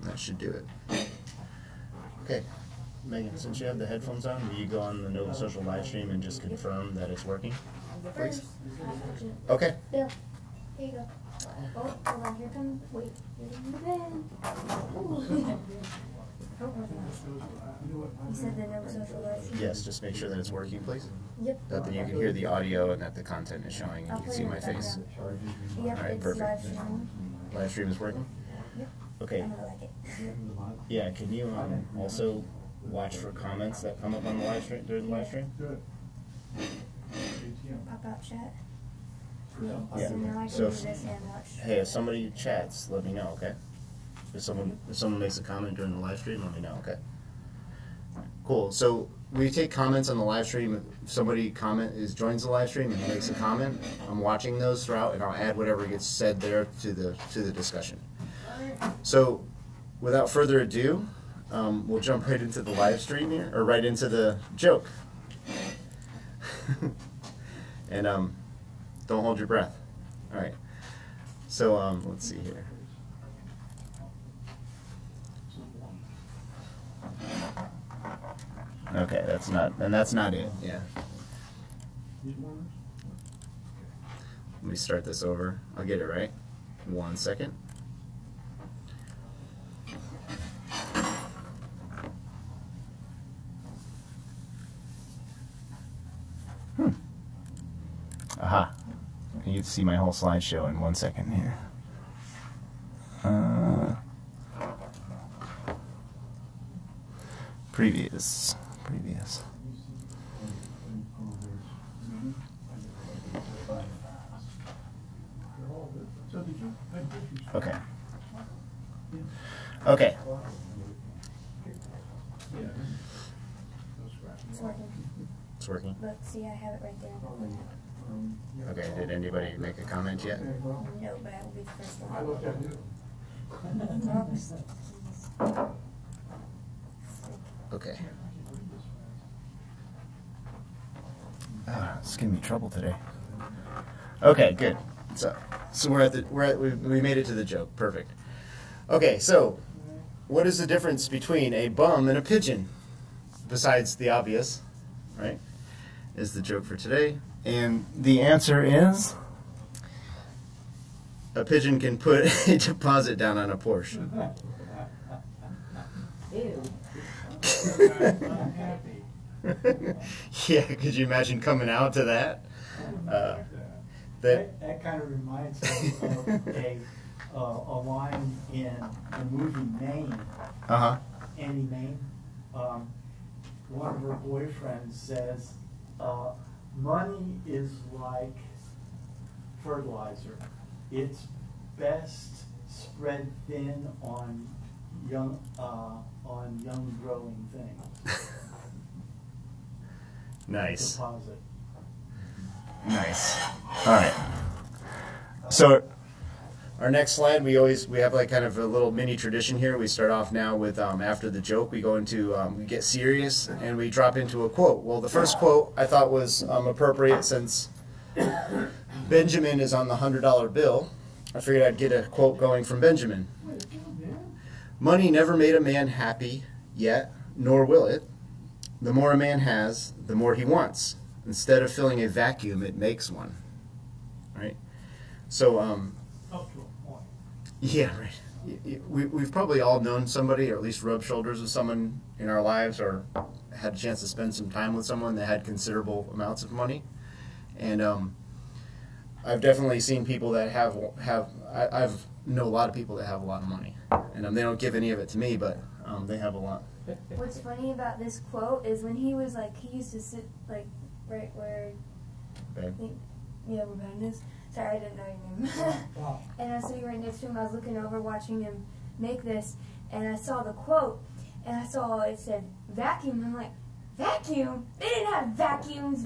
That should do it. Okay. Megan, since you have the headphones on, will you go on the Nova.Social live stream and just confirm that it's working, please? Okay. Bill, here you go. Oh, hold on, here comes, wait, here comes the pen. You said the Nova.Social live stream? Yes, just make sure that it's working, please. Yep. That you can hear the audio and that the content is showing and you can see my face. Yep, All right, it's perfect. live streaming. Live stream is working? Yep. Okay. I'm gonna like it. Yeah, can you also watch for comments that come up on the live stream during the live stream? Pop out chat. Yeah. So now I can So do if- this and watch. Hey, if somebody chats, let me know, okay? If someone makes a comment during the live stream, let me know, okay? Cool. So we take comments on the live stream. If somebody joins the live stream and makes a comment, I'm watching those throughout, and I'll add whatever gets said there to the discussion. So, without further ado, we'll jump right into the live stream here, or right into the joke. And don't hold your breath. All right. So let's see here. Okay, that's not it. Yeah. Let me start this over. I'll get it right. 1 second. Aha. You get to see my whole slideshow in 1 second here. Previous. Okay. Okay. It's working. It's working. Look, see, I have it right there. Okay, did anybody make a comment yet? No, but I will be the first one. Okay. It's giving me trouble today. Okay, good. So we made it to the joke. Perfect. Okay, so what is the difference between a bum and a pigeon? Besides the obvious, right? Is the joke for today. And the answer is a pigeon can put a deposit down on a Porsche. Ew. Yeah, could you imagine coming out to that? That kind of reminds me of a line in the movie Maine. Annie Maine. One of her boyfriends says, money is like fertilizer. It's best spread thin on young growing things. Nice. Deposit. Nice. All right. So our next slide, we have like kind of a little mini tradition here. We start off now with after the joke, we go into we get serious and we drop into a quote. Well, the first quote I thought was appropriate since Benjamin is on the $100 bill. I figured I'd get a quote going from Benjamin. Money never made a man happy yet, nor will it. The more a man has, the more he wants. Instead of filling a vacuum, it makes one. Right? So, yeah, right. We've probably all known somebody, or at least rubbed shoulders with someone in our lives, or had a chance to spend some time with someone that had considerable amounts of money. And I've definitely seen people that I've know a lot of people that have a lot of money. And they don't give any of it to me, but they have a lot. What's funny about this quote is when he was like, he used to sit like right where, Okay. I think, yeah, where Ben is. Sorry, I didn't know your name. And I was sitting right next to him. I was looking over, watching him make this, and I saw the quote, and I saw it said vacuum. I'm like, vacuum? They didn't have vacuums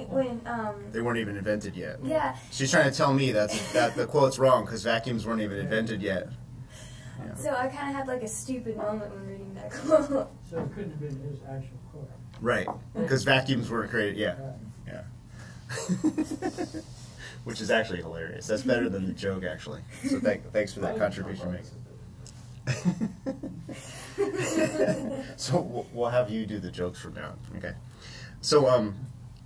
when They weren't even invented yet. Yeah. She's trying to tell me that the quote's wrong because vacuums weren't even invented yet. Yeah. So I kind of had like a stupid moment when reading that quote. So it couldn't have been his actual quote. Right, because vacuums weren't created. Yeah, yeah. Which is actually hilarious. That's better than the joke, actually. So thanks for that contribution, Meg. So we'll have you do the jokes from now. Okay. So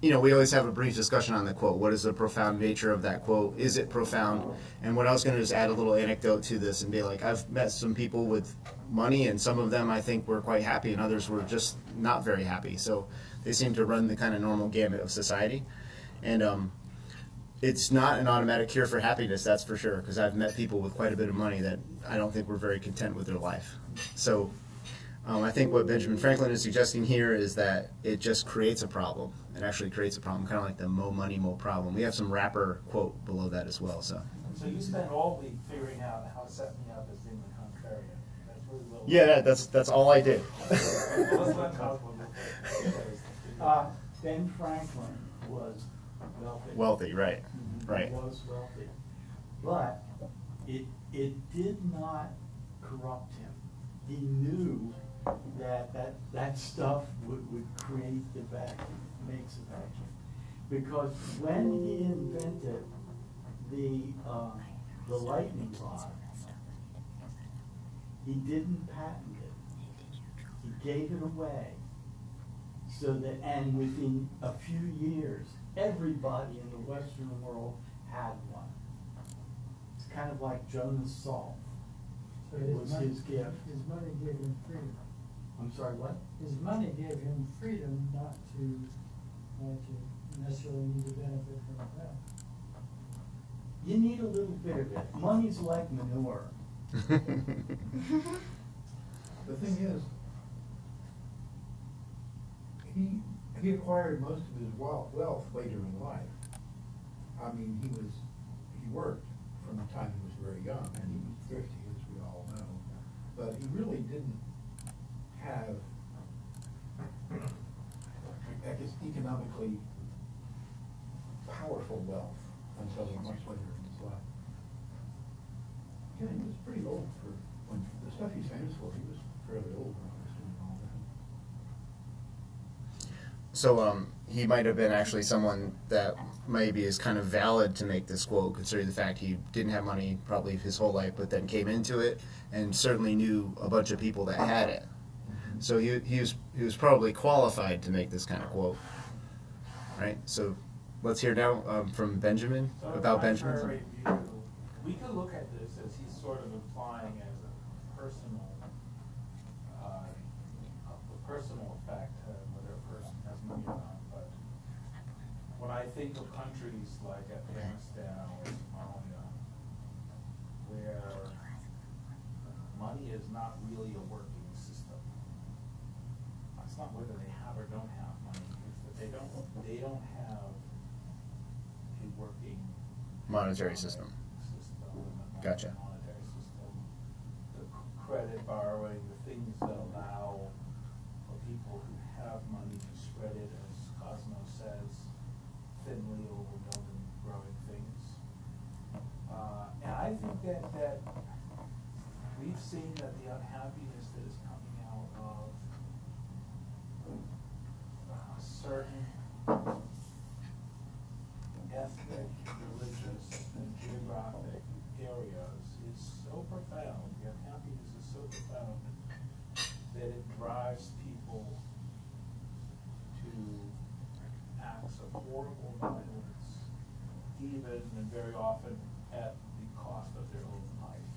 you know, we always have a brief discussion on the quote. What is the profound nature of that quote? Is it profound? And what I was going to do is add a little anecdote to this and be like, I've met some people with money, and some of them I think were quite happy, and others were just not very happy. So they seem to run the kind of normal gamut of society. And it's not an automatic cure for happiness, that's for sure, because I've met people with quite a bit of money that I don't think were very content with their life. So I think what Benjamin Franklin is suggesting here is that it just creates a problem. It actually creates a problem, kind of like the mo money, mo problem. We have some rapper quote below that as well. So you spent all week figuring out how to set me up as being the contrarian. That's really little. Yeah, that's all I did. Ben Franklin was wealthy. Wealthy, right. Right. He was wealthy. But it did not corrupt him. He knew that stuff would create the vacuum, makes a vacuum. Because when he invented the lightning rod, he didn't patent it. He gave it away. So that, and within a few years, everybody in the Western world had one. It's kind of like Jonas Salk. So It was his gift. His money gave him freedom. I'm sorry, what? His money gave him freedom not to necessarily need to benefit from that. You need a little bit of it. Money's like manure. The thing is, he acquired most of his wealth later in life. I mean, he worked from the time he was very young, and he was thrifty, as we all know. But he really didn't have, I guess, economically powerful wealth until much later in his life. Yeah, he was pretty old for when the stuff he's famous for. He was fairly old when he was doing all that. So he might have been actually someone that maybe is kind of valid to make this quote, considering the fact he didn't have money probably his whole life, but then came into it and certainly knew a bunch of people that had it. So he was probably qualified to make this kind of quote, right? So let's hear now from Benjamin about Benjamin. We could look at this as he's sort of implying as a personal effect, whether a person has money or not. But when I think of countries like Afghanistan or Somalia, where money is not really a working system, it's not whether they have or don't have money; it's that they don't have a working Monetary system. Gotcha. Monetary system, the credit borrowing, the things that allow for people who have money to spread it, as Cosmo says, thinly over building growing things. And I think that we've seen that the unhappiness that is coming out of certain ethnic, religious, and geographic areas is so profound, the unhappiness is so profound that it drives people to acts of horrible violence, even and very often at the cost of their own life.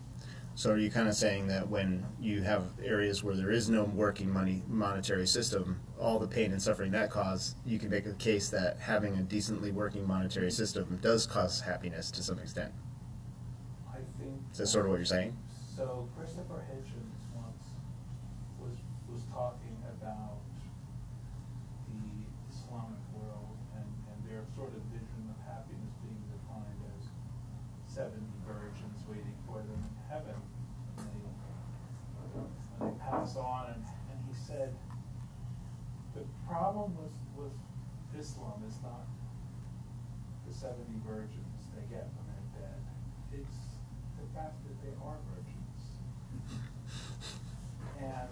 So are you kind of saying that when you have areas where there is no working monetary system, all the pain and suffering that cause, you can make a case that having a decently working monetary system does cause happiness to some extent? I think. Is that sort of what you're saying? So Christopher Hitchens once was talking about the Islamic world and their sort of vision of happiness being defined as 70 virgins waiting for them in heaven when they pass on, and he said the problem with Islam is not the 70 virgins they get when they're dead. It's the fact that they are virgins. And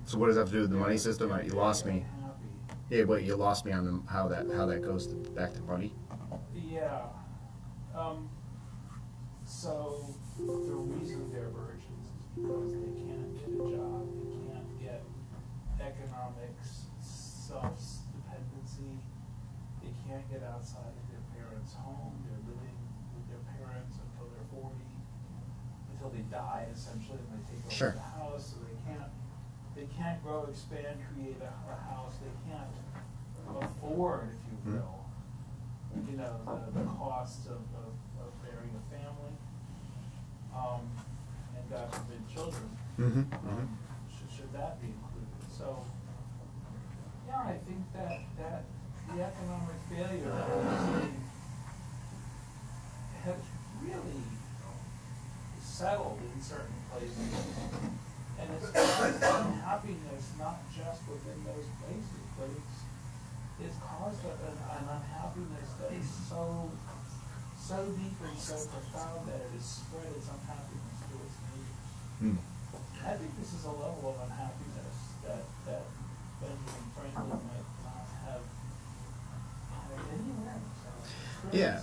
So what does that have to do with the money system? You lost me. happy. Yeah, but you lost me on how that goes back to money. Yeah. So the reason they're virgins is because they can't get a die essentially, and they take over Sure. the house, so they can't grow, expand, create a house. They can't afford, if you will, you know, the costs of bearing a family, and God forbid children. Should that be included? So, yeah, I think that the economic failure has really settled in certain places, and it's caused unhappiness not just within those places, but it's caused an unhappiness that is so deep and so profound that it has spread its unhappiness to its neighbors. I think this is a level of unhappiness that Benjamin Franklin might not have had anywhere. Yeah.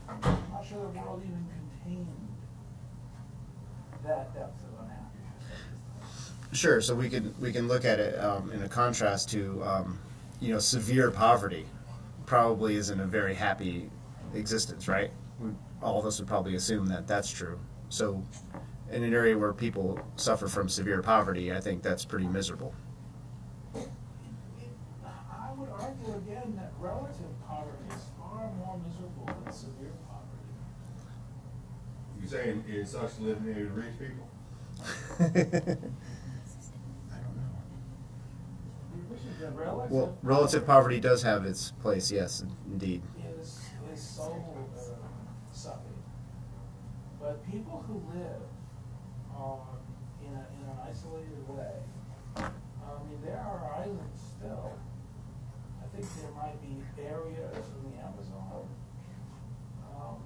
I'm not sure the world even contained that depth of unhappiness. Sure. So we can look at it in a contrast to you know, severe poverty probably isn't a very happy existence, right? All of us would probably assume that that's true. So in an area where people suffer from severe poverty, I think that's pretty miserable. I would argue again that relative poverty is far more miserable than severe poverty. You saying it sucks to live near rich people? Well, relative poverty does have its place, yes, indeed. Is soul sucking. But people who live in an isolated way, I mean, there are islands still. I think there might be areas in the Amazon,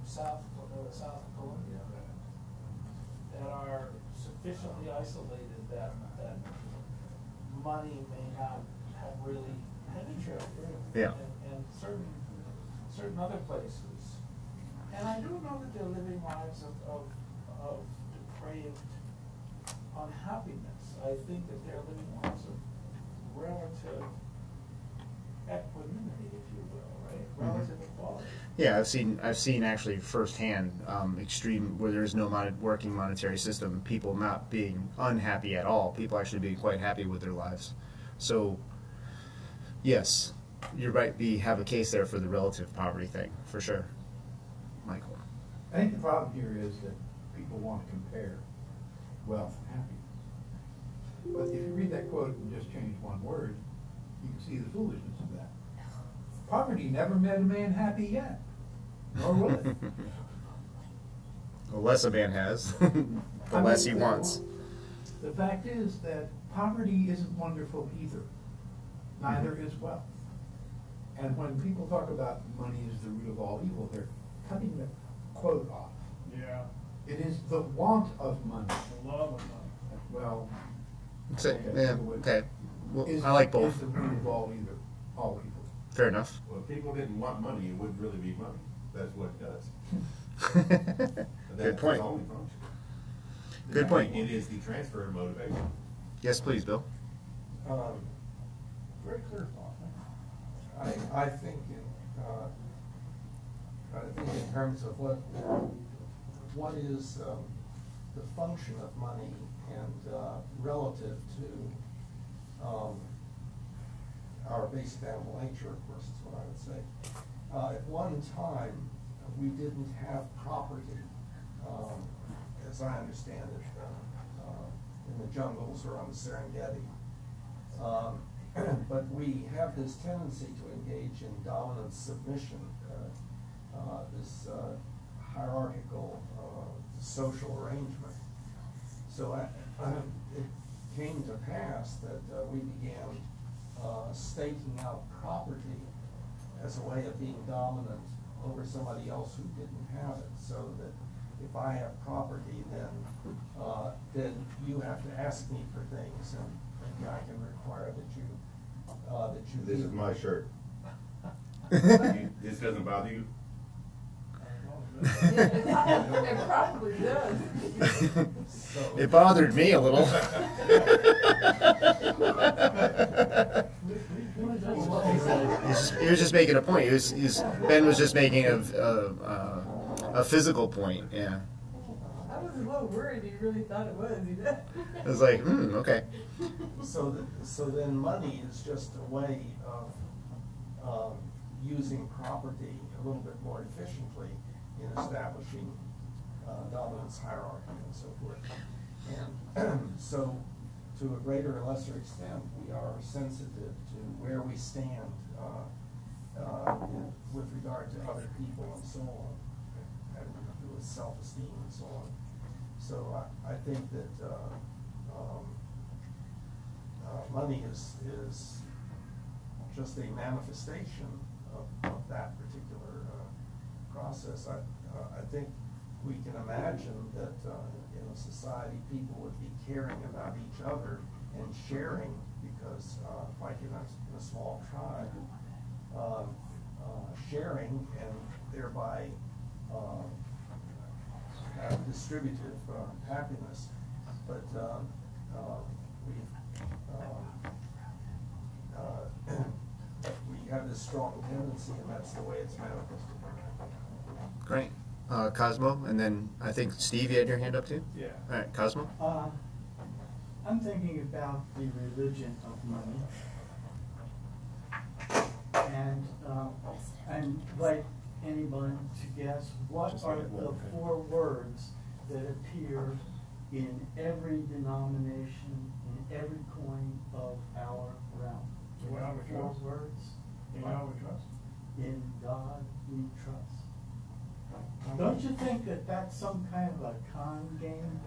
south of Colombia, that are sufficiently isolated that money may not have really penetrated. Yeah. And certain other places. And I do know that they're living lives of depraved unhappiness. I think that they're living lives of relative equanimity, if you will, right? Relative equality. Yeah, I've seen actually firsthand extreme where there is no working monetary system, people not being unhappy at all, people actually being quite happy with their lives. So, yes, you might have a case there for the relative poverty thing, for sure. Michael. I think the problem here is that people want to compare wealth and happiness. But if you read that quote and just change one word, you can see the foolishness of that. Poverty never made a man happy yet, nor will it. The less a man has, the less he wants. The fact is that poverty isn't wonderful either. Neither is wealth. And when people talk about money is the root of all evil, they're cutting the quote off. Yeah. It is the want of money. The love of money. Well, Okay. Well, is, I like is both. the root of all evil. Fair enough. Well, if people didn't want money, it wouldn't really be money. That's what it does. Good point. That's its only function. Good point. It is the transfer of motivation. Yes, please, Bill. Very clear thought. I think in terms of what is the function of money and relative to our basic animal nature, of course, is what I would say. At one time, we didn't have property, as I understand it, in the jungles or on the Serengeti. But we have this tendency to engage in dominant submission, this hierarchical social arrangement. So it came to pass that we began staking out property as a way of being dominant over somebody else who didn't have it, so that if I have property, then you have to ask me for things, and I can require that you This is my shirt. This doesn't bother you? It probably does. It bothered me a little. He was just making a point. Ben was just making a physical point. Yeah. I was a little worried he really thought it was, you know? It was like, okay. So then money is just a way of using property a little bit more efficiently in establishing dominance hierarchy and so forth. And so to a greater or lesser extent, we are sensitive to where we stand with regard to other people and so on, and with self-esteem and so on. So I think that money is just a manifestation of that particular process. I think we can imagine that in a society people would be caring about each other and sharing, because like in a small tribe, sharing and thereby have distributive happiness. But we have this strong tendency, and that's the way it's manifested. Great. Cosmo, and then I think Steve, you had your hand up too? Yeah. All right, Cosmo? I'm thinking about the religion of money. And I'd like anyone to guess what are the 4 words that appear in every denomination, in every coin of our realm. In God we 4 trust. words. In God we trust. In God we trust. Don't you think that that's some kind of a con game?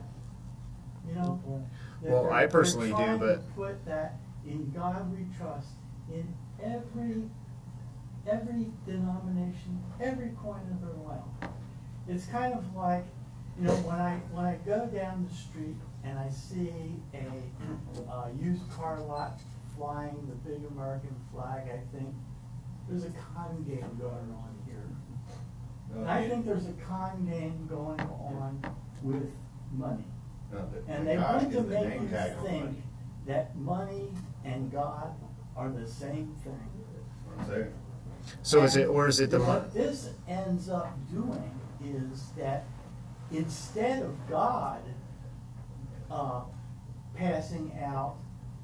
You know? that Well, I they're personally do, trying but to put that in God we trust in every denomination, every coin of the realm. It's kind of like, you know, when I go down the street and I see a used car lot flying the big American flag, I think there's a con game going on here. And I think there's a con game going on with money. And they want to make you think that money and God are the same thing. so is it, or is it the what this ends up doing is that instead of God passing out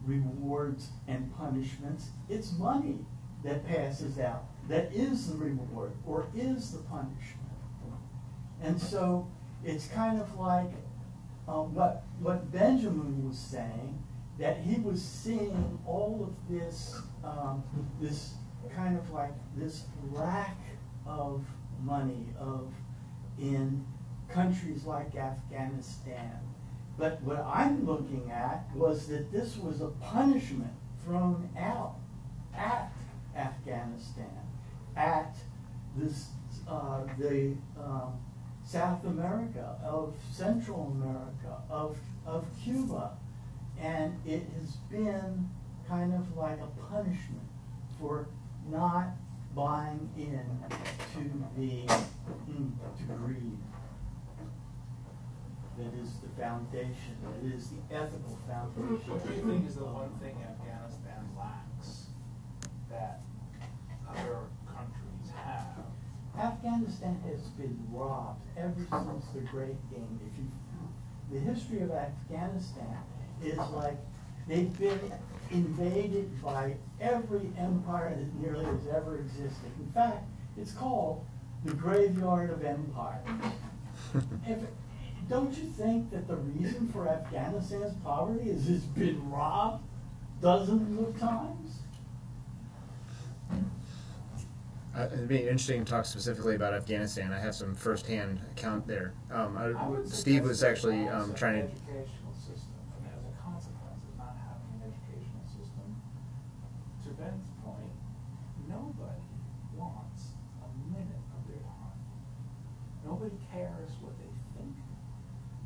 rewards and punishments, it's money that passes out, that is the reward or is the punishment. And so it's kind of like what Benjamin was saying, that he was seeing all of this, this kind of like this lack of money in countries like Afghanistan. But what I'm looking at was that this was a punishment thrown out at Afghanistan, at this, the South America, of Central America, of Cuba. And it has been kind of like a punishment for not buying in to greed. That is the foundation, that is the ethical foundation. What do you think is the one thing Afghanistan lacks that other countries have? Afghanistan has been robbed ever since the Great Game. The history of Afghanistan is like they've been invaded by every empire that nearly has ever existed. In fact, it's called the graveyard of empires. Don't you think that the reason for Afghanistan's poverty is it's been robbed dozens of times? it'd be interesting to talk specifically about Afghanistan. I have some first-hand account there. Steve was actually trying to. Educational system, and as a consequence of not having an educational system, to Ben's point, nobody wants a minute of their time. Nobody cares what they think.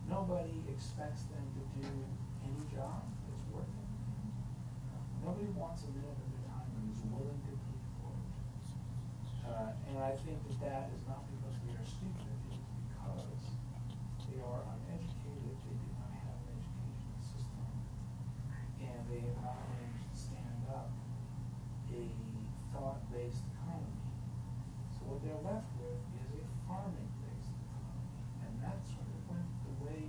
Nobody expects them to do any job that's worth it. Nobody wants a minute of their time and is willing to pay for it. And I think that is not because we are stupid, it is because they are uneducated, they do not have an educational system, and they have not managed to stand up a thought-based economy. So what they're left with is a farming-based economy, and that sort of went the way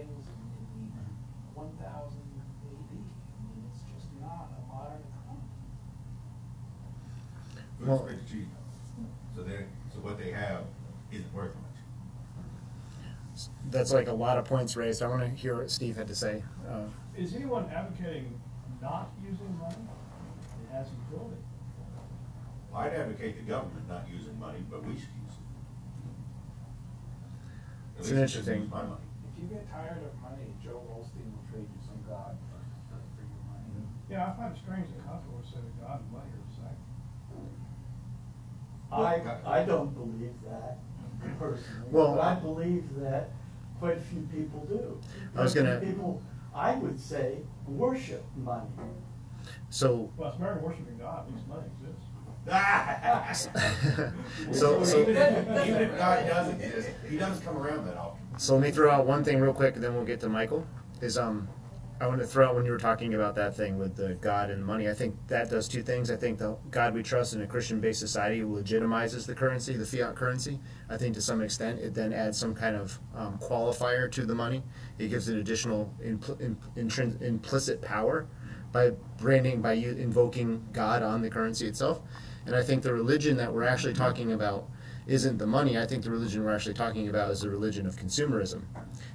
things in the 1000 AD. I mean, it's just not a modern economy. Well, it's cheap. So what they have isn't worth much. That's like a lot of points raised. I want to hear what Steve had to say. Is anyone advocating not using money? It has utility. I'd advocate the government not using money, but we should use it. It's an interesting. My money. If you get tired of money, Joe Olstein will trade you some God for your money. Yeah, I find it strange that Contra would say that God and money are the same. I don't believe that personally, Well, but I believe that quite a few people do. I was gonna- People, I would say, worship money. So, Well, it's better than worshiping God, at least money exists. so even if God doesn't exist, he doesn't come around that often. So let me throw out one thing real quick, and then we'll get to Michael. I want to throw out when you were talking about that thing with the God and money. I think that does two things. I think the God we trust in a Christian-based society legitimizes the currency, the fiat currency. I think to some extent it then adds some kind of qualifier to the money. It gives it additional implicit power by invoking God on the currency itself. And I think the religion that we're actually talking about isn't the money. I think the religion we're actually talking about is the religion of consumerism.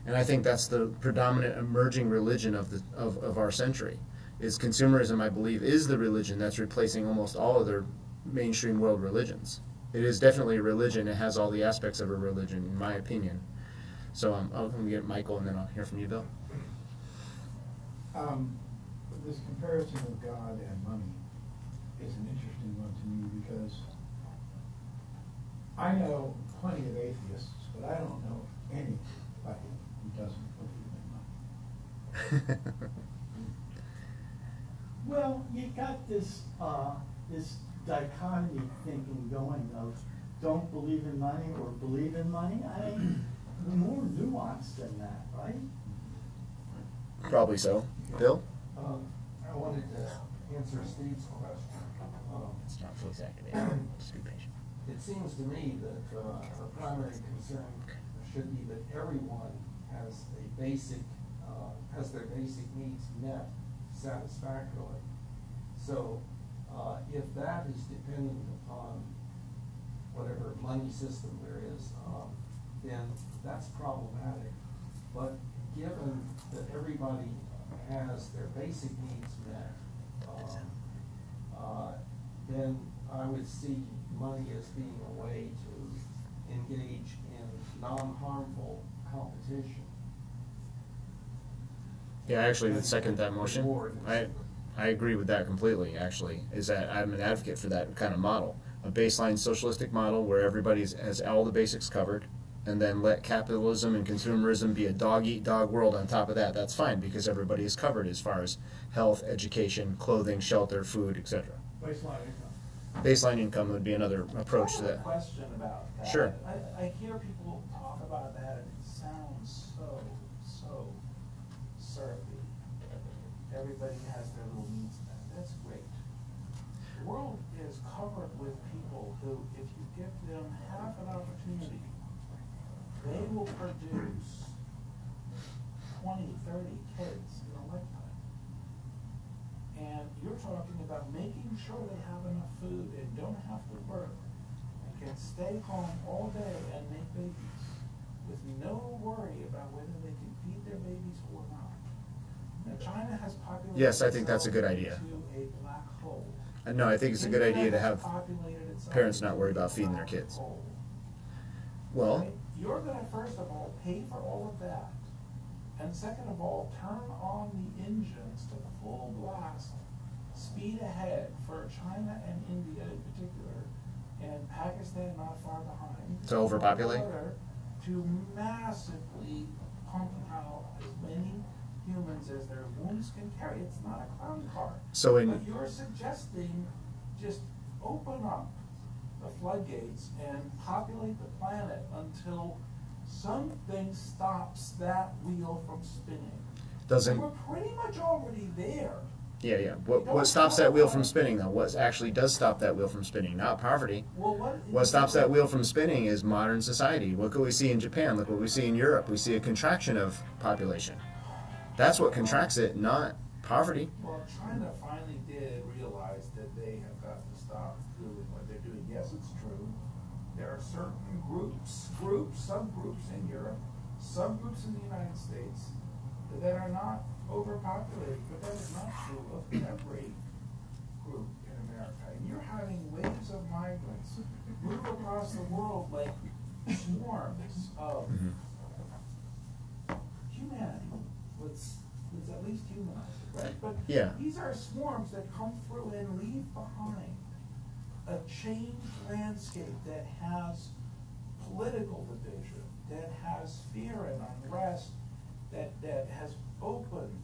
And I think that's the predominant emerging religion of our century. Is consumerism, I believe, is the religion that's replacing almost all other mainstream world religions. It is definitely a religion. It has all the aspects of a religion, in my opinion. So I'll get Michael, and then I'll hear from you, Bill. This comparison of God and money is an interesting one to me because I know plenty of atheists, but I don't know anybody who doesn't believe in money. Well, you got this this dichotomy thinking going of don't believe in money or believe in money. I mean, more nuanced than that, right? Probably so. Bill? I wanted to answer Steve's question. It's not fully activated. Just be patient. It seems to me that our primary concern should be that everyone has has their basic needs met satisfactorily. So if that is dependent upon whatever money system there is, then that's problematic. But given that everybody has their basic needs met, then I would see money as being a way to engage in non-harmful competition. Yeah, I actually would second that motion. I agree with that completely, actually, is that I'm an advocate for that kind of model. A baseline socialistic model where everybody has all the basics covered, and then let capitalism and consumerism be a dog-eat-dog world on top of that. That's fine, because everybody is covered as far as health, education, clothing, shelter, food, etc. Baseline income. Baseline income would be another approach to I have a that. question about that. Sure. I hear people talk about that, and it sounds so syrupy. Everybody has their little needs met. That's great. The world is covered with people who, if you give them half an opportunity, they will produce 20, 30 kids in a lifetime. And you're talking about making sure they have enough food and don't have to work and can stay home all day and make babies with no worry about whether they can feed their babies or not. Now, China has populated Yes, I think that's a good idea. into a black hole. No, I think it's a good idea to have Populated itself parents not into worry a about feeding their black kids. hole. Well, Right? You're going to, first of all, pay for all of that. And second of all, turn on the engines to full blast, speed ahead for China and India in particular, and Pakistan not far behind. To overpopulate? To massively pump out as many humans as their wombs can carry. It's not a clown car. So But you're suggesting just open up the floodgates and populate the planet until something stops that wheel from spinning. doesn't We're pretty much already there. Yeah, yeah. What stops that wheel from spinning, though? What actually does stop that wheel from spinning? Not poverty. Well, What stops that wheel from spinning is modern society. Look what we see in Japan. Look what we see in Europe. We see a contraction of population. That's what contracts it, not poverty. Well, China finally did realize that they have got to stop doing what they're doing. Yes, it's true. There are certain subgroups in Europe, subgroups in the United States that are not overpopulated, but that is not true of every group in America. And you're having waves of migrants move across the world like swarms of humanity. Let's at least humanize it, right? But Yeah. these are swarms that come through and leave behind a changed landscape that has political division, that has fear and unrest, that has opened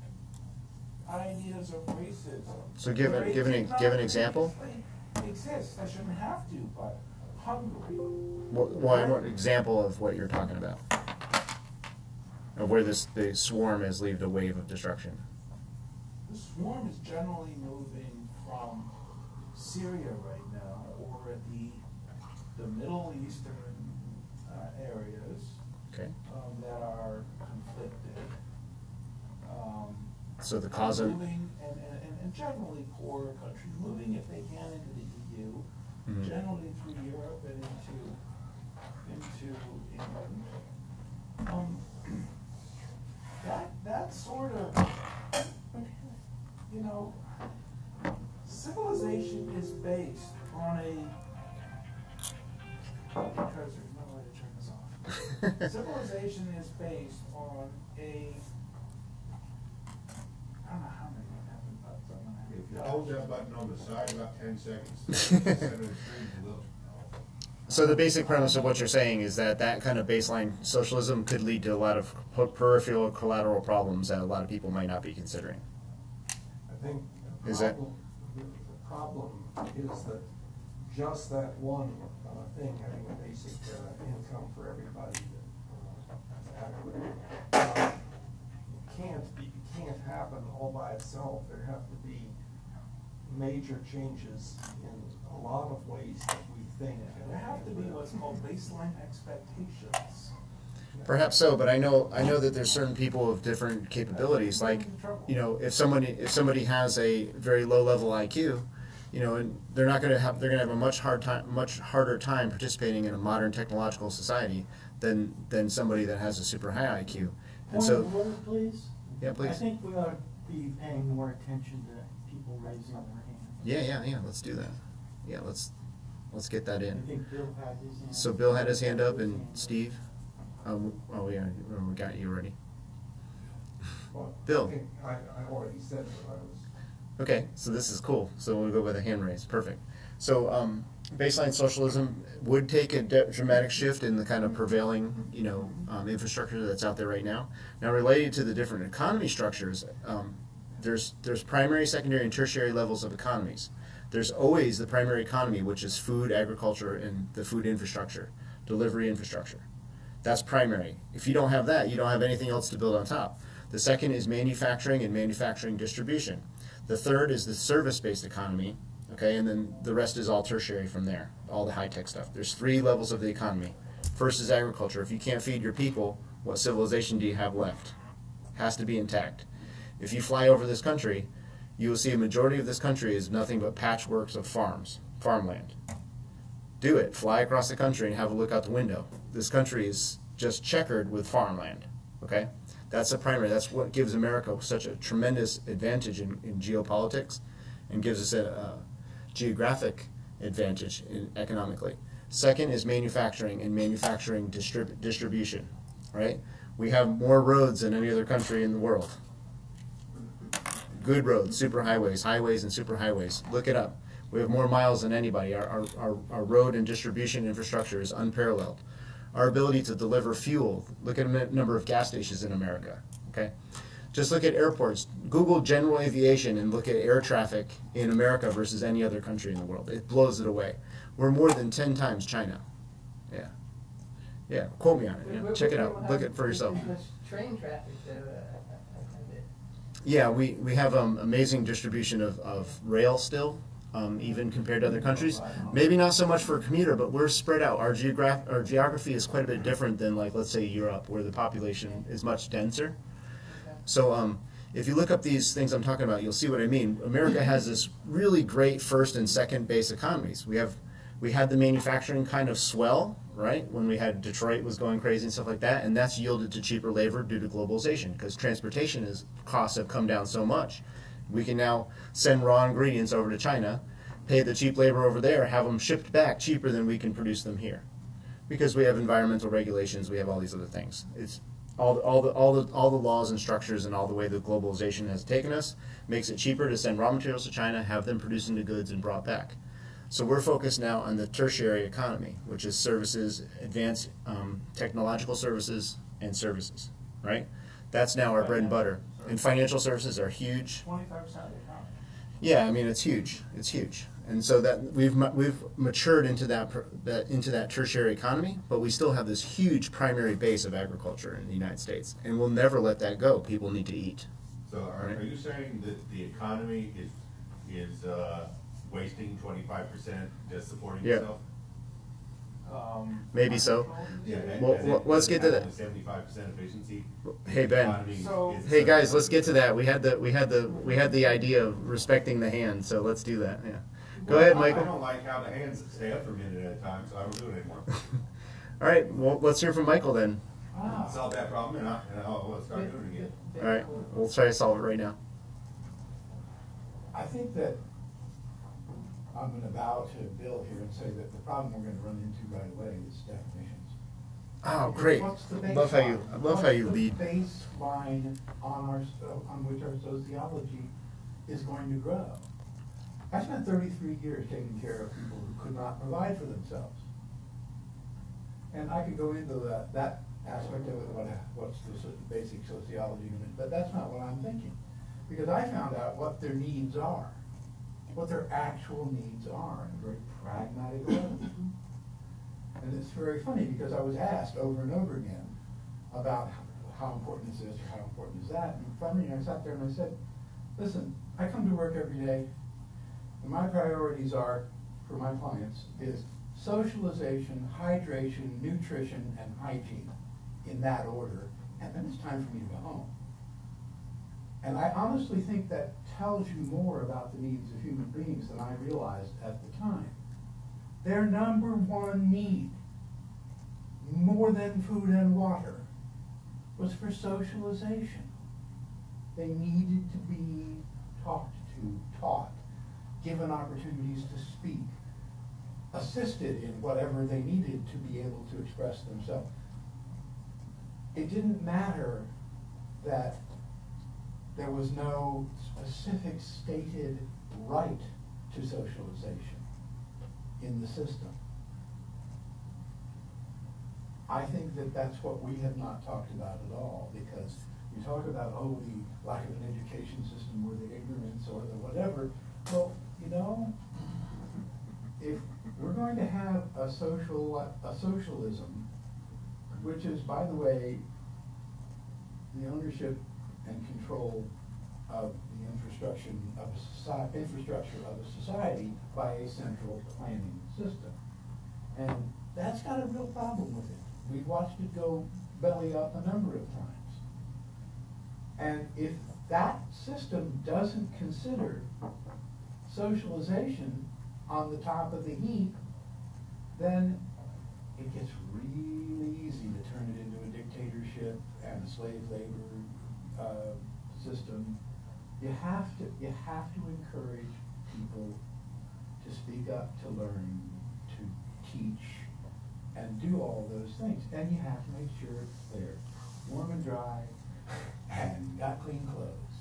ideas of racism. So give an example. Exists. I shouldn't have to, but Hungary. What example of what you're talking about? Of where the swarm has left a wave of destruction. The swarm is generally moving from Syria right now, or the Middle Eastern areas Okay. that are conflicted. So the cause of moving and generally poorer countries moving if they can into the EU, Mhm. generally through Europe and into England. That sort of, civilization is based on because there's no way to turn this off. Civilization is based on I don't know how many buttons I'm gonna have. If you hold that button on the side about 10 seconds, the center of the screen will. So the basic premise of what you're saying is that kind of baseline socialism could lead to a lot of peripheral collateral problems that a lot of people might not be considering. I think Is the problem is that just that one thing, having a basic income for everybody that's adequate, can't happen all by itself. There have to be major changes in a lot of ways that we think. There have to be what's called baseline expectations. Perhaps so, but I know that there's certain people of different capabilities. Like, if somebody has a very low level IQ, and they're gonna have a much harder time participating in a modern technological society than somebody that has a super high IQ. And Point so, of order, please. yeah, please. I think we ought to be paying more attention to people raising their hands. Yeah. Let's do that. Yeah, let's get that I in. think Bill had his hand. So Bill had his hand up, and Steve. Yeah, we got you already. Well, Bill. I think I already said what I was. Okay, so this is cool. So we'll go with a hand raise. Perfect. So baseline socialism would take a dramatic shift in the kind of prevailing, infrastructure that's out there right now. Now, related to the different economy structures, there's primary, secondary, and tertiary levels of economies. There's always the primary economy, which is food, agriculture, and the food infrastructure, delivery infrastructure. That's primary. If you don't have that, you don't have anything else to build on top. The second is manufacturing and manufacturing distribution. The third is the service-based economy, okay, and then the rest is all tertiary from there, all the high-tech stuff. There's 3 levels of the economy. First is agriculture. If you can't feed your people, what civilization do you have left? Has to be intact. If you fly over this country, you will see a majority of this country is nothing but patchworks of farmland. Do it. Fly across the country and have a look out the window. This country is just checkered with farmland, okay? That's the primary. That's what gives America such a tremendous advantage in geopolitics and gives us a geographic advantage economically. Second is manufacturing and manufacturing distribution, right? We have more roads than any other country in the world. Good roads, superhighways, highways, and superhighways. Look it up. We have more miles than anybody. Our road and distribution infrastructure is unparalleled. Our ability to deliver fuel, look at the number of gas stations in America, okay? Just look at airports. Google general aviation and look at air traffic in America versus any other country in the world. It blows it away. We're more than 10 times China. Yeah, quote me on it. Check it out. Look at it for yourself. Train traffic, Yeah, we have amazing distribution of rail still, even compared to other countries. Maybe not so much for a commuter, but we're spread out. Our geography is quite a bit different than, like, let's say Europe, where the population is much denser. So if you look up these things I'm talking about, you'll see what I mean. America has this really great first and second base economies. We had the manufacturing kind of swell, right, when we had Detroit was going crazy and stuff like that, and that's yielded to cheaper labor due to globalization, because transportation costs have come down so much. We can now send raw ingredients over to China, pay the cheap labor over there, have them shipped back cheaper than we can produce them here, because we have environmental regulations, we have all these other things. It's all the laws and structures and all the way that globalization has taken us makes it cheaper to send raw materials to China, have them produced into goods and brought back. So we're focused now on the tertiary economy, which is services, advanced technological services, and services, right? That's now our bread and butter. And financial services are huge. 25% of the economy. Yeah, I mean, it's huge. It's huge. And so that we've matured into that tertiary economy, but we still have this huge primary base of agriculture in the United States, and we'll never let that go. People need to eat. So are you saying that the economy is wasting 25% just supporting itself? Maybe so. Yeah. Well, let's get to that. 75% efficiency. Hey Ben. Hey guys, let's get to that. We had the idea of respecting the hand, so let's do that. Yeah. Go ahead, Michael. I don't like how the hands stay up for a minute at a time, so I don't do it anymore. All right. Well, let's hear from Michael then. Solve that problem, and I'll start doing it again. All right. We'll try to solve it right now. I think that I'm going to bow to Bill here and say that the problem we're going to run into right away is definitions. Oh, great! I love how you lead. The baseline on which our sociology is going to grow. I spent 33 years taking care of people who could not provide for themselves, and I could go into that aspect of it. What's the basic sociology of it? But that's not what I'm thinking, because I found out what their needs are. What their actual needs are in a very pragmatic way. And it's very funny because I was asked over and over again about how important is this or how important is that. And finally I sat there and I said, listen, I come to work every day and my priorities are, for my clients, is socialization, hydration, nutrition, and hygiene in that order. And then it's time for me to go home. And I honestly think that tells you more about the needs of human beings than I realized at the time. Their number one need, more than food and water, was for socialization. They needed to be talked to, taught, given opportunities to speak, assisted in whatever they needed to be able to express themselves. It didn't matter that there was no specific stated right to socialization in the system. I think that that's what we have not talked about at all, because we talk about, oh, the lack of an education system or the ignorance or the whatever. Well, you know, if we're going to have a socialism, which is, by the way, the ownership and control of the infrastructure of a society by a central planning system. And that's got a real problem with it. We've watched it go belly up a number of times. And if that system doesn't consider socialization on the top of the heap, then it gets really easy to turn it into a dictatorship and a slave labor system. You have to encourage people to speak up, to learn, to teach, and do all those things. And you have to make sure they're warm and dry and got clean clothes.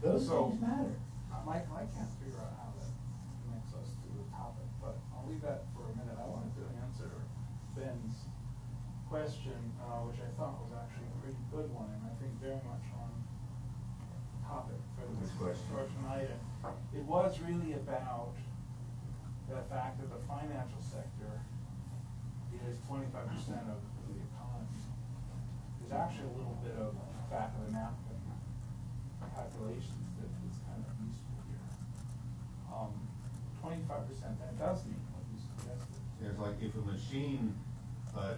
Those things matter. Mike, I can't figure out how that connects us to the topic, but I'll leave that for a minute. I wanted to answer Ben's question, which I thought was actually a pretty good one, and I think very much on topic for this question item. It was really about the fact that the financial sector is 25% of the economy. There's actually a little bit of back of the napkin calculation calculations that is kind of useful here. 25%, that does mean what you suggested. It's like if a machine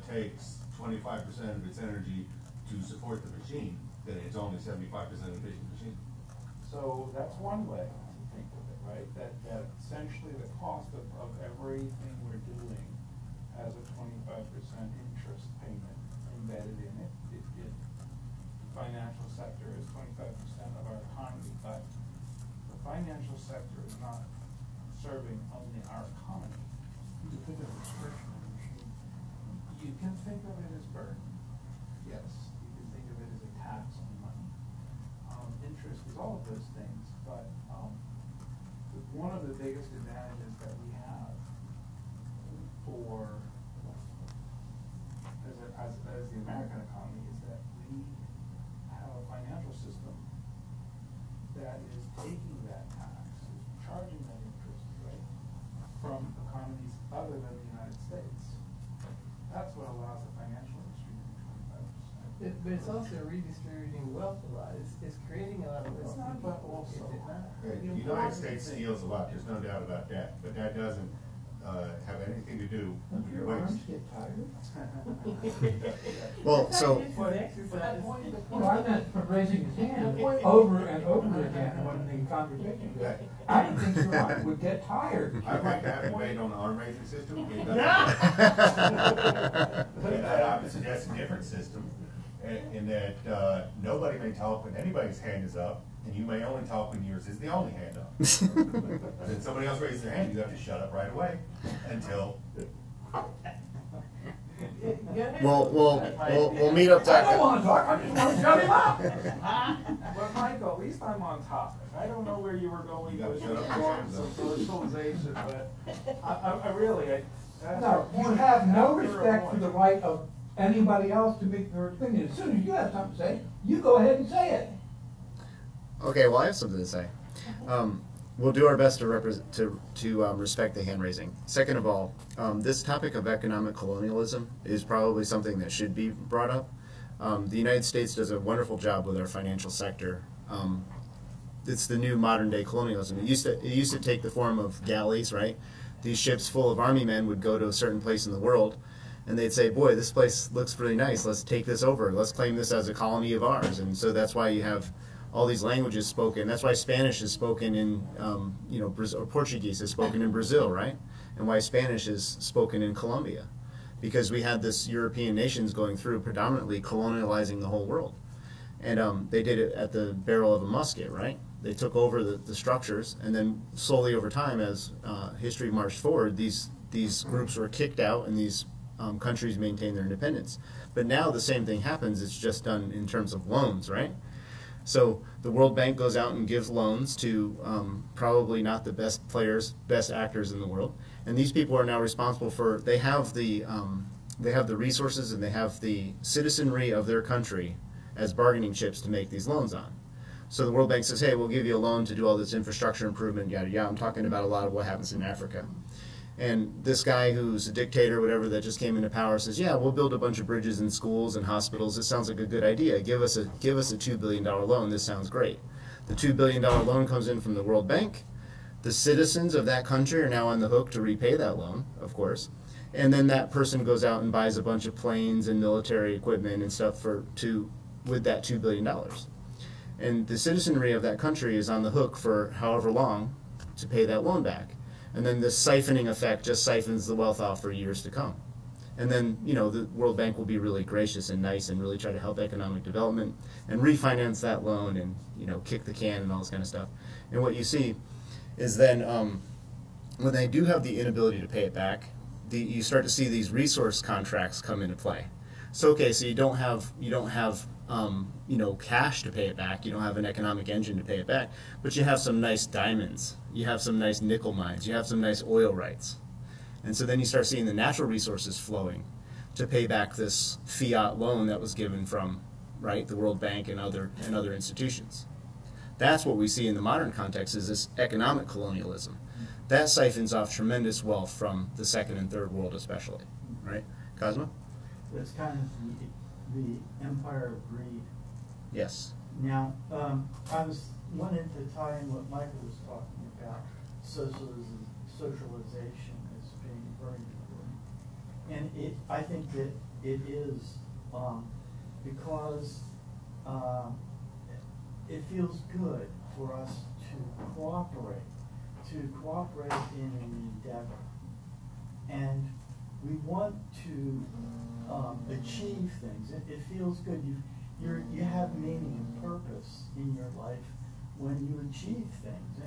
takes 25% of its energy to support the machine, then it's only 75% efficient machine. So that's one way to think of it, right? That essentially the cost of everything we're doing has a 25% interest payment embedded in it. The financial sector is 25% of our economy, but the financial sector is not serving only our economy. You think of restriction on the machine. You can think of it as burden. Yes, you can think of it as a tax on money. Interest is all of those things, but one of the biggest advantages that we have for as the American economy is that we have a financial system that is taking that tax, is charging that interest, right, from economies other than the United States. That's what allows the financial industry to be 25%. But it's also redistributing wealth a lot. It's creating a lot of wealth. It's not, but also. The United States steals a lot, there's no doubt about that, but that doesn't have anything to do Don't with your arms waste. get tired? Well, so For exercise. Well, I meant from raising his hand over and over again when the conversation goes. I didn't think your arm would get tired. I'd like to have a debate on the arm raising system. It doesn't- And I would suggest a different system, in that nobody may talk when anybody's hand is up, and you may only talk when yours is the only hand up. Then somebody else raises their hand, you have to shut up right away until. we'll meet up. I don't want to talk, I just want to shut him up. But Michael, at least I'm on topic. I don't know where you were going You gotta with shut up, some socialization, but I really, No, you have no respect for the right of anybody else to make their opinion. As soon as you have something to say, you go ahead and say it. Okay, well, I have something to say. We'll do our best to respect the hand raising. Second of all, this topic of economic colonialism is probably something that should be brought up. The United States does a wonderful job with our financial sector. It's the new modern day colonialism. It used to take the form of galleys, right? These ships full of army men would go to a certain place in the world, and they'd say, boy, this place looks really nice, let's take this over, let's claim this as a colony of ours. And so that's why you have all these languages spoken. That's why Spanish is spoken in, Brazil, or Portuguese is spoken in Brazil, right? And why Spanish is spoken in Colombia. Because we had this European nations going through predominantly colonializing the whole world. And they did it at the barrel of a musket, right? They took over the structures, and then slowly over time, as history marched forward, these groups were kicked out, and these countries maintained their independence. But now the same thing happens, it's just done in terms of loans, right? So the World Bank goes out and gives loans to probably not the best players, best actors in the world, and these people are now responsible for. They have the resources and they have the citizenry of their country as bargaining chips to make these loans on. So the World Bank says, "Hey, we'll give you a loan to do all this infrastructure improvement, yada yada." I'm talking about a lot of what happens in Africa. And this guy who's a dictator, whatever, that just came into power says, yeah, we'll build a bunch of bridges and schools and hospitals. This sounds like a good idea. Give us a $2 billion loan. This sounds great. The $2 billion loan comes in from the World Bank. The citizens of that country are now on the hook to repay that loan, of course. And then that person goes out and buys a bunch of planes and military equipment and stuff with that $2 billion. And the citizenry of that country is on the hook for however long to pay that loan back. And then this siphoning effect just siphons the wealth off for years to come. And then, the World Bank will be really gracious and nice and really try to help economic development and refinance that loan and, kick the can and all this kind of stuff. And what you see is then when they do have the inability to pay it back, you start to see these resource contracts come into play. So, okay, so you don't have cash to pay it back. You don't have an economic engine to pay it back, but you have some nice diamonds. You have some nice nickel mines. You have some nice oil rights. And so then you start seeing the natural resources flowing to pay back this fiat loan that was given from, right, the World Bank and other institutions. That's what we see in the modern context, is this economic colonialism. That siphons off tremendous wealth from the second and third world especially, right? Cosmo? It's kind of the empire of greed. Yes. Now, I wanted to tie in what Michael was talking about, socialization as being very important. And I think that it is because it feels good for us to cooperate in an endeavor. And we want to achieve things. It feels good. You have meaning and purpose in your life when you achieve things.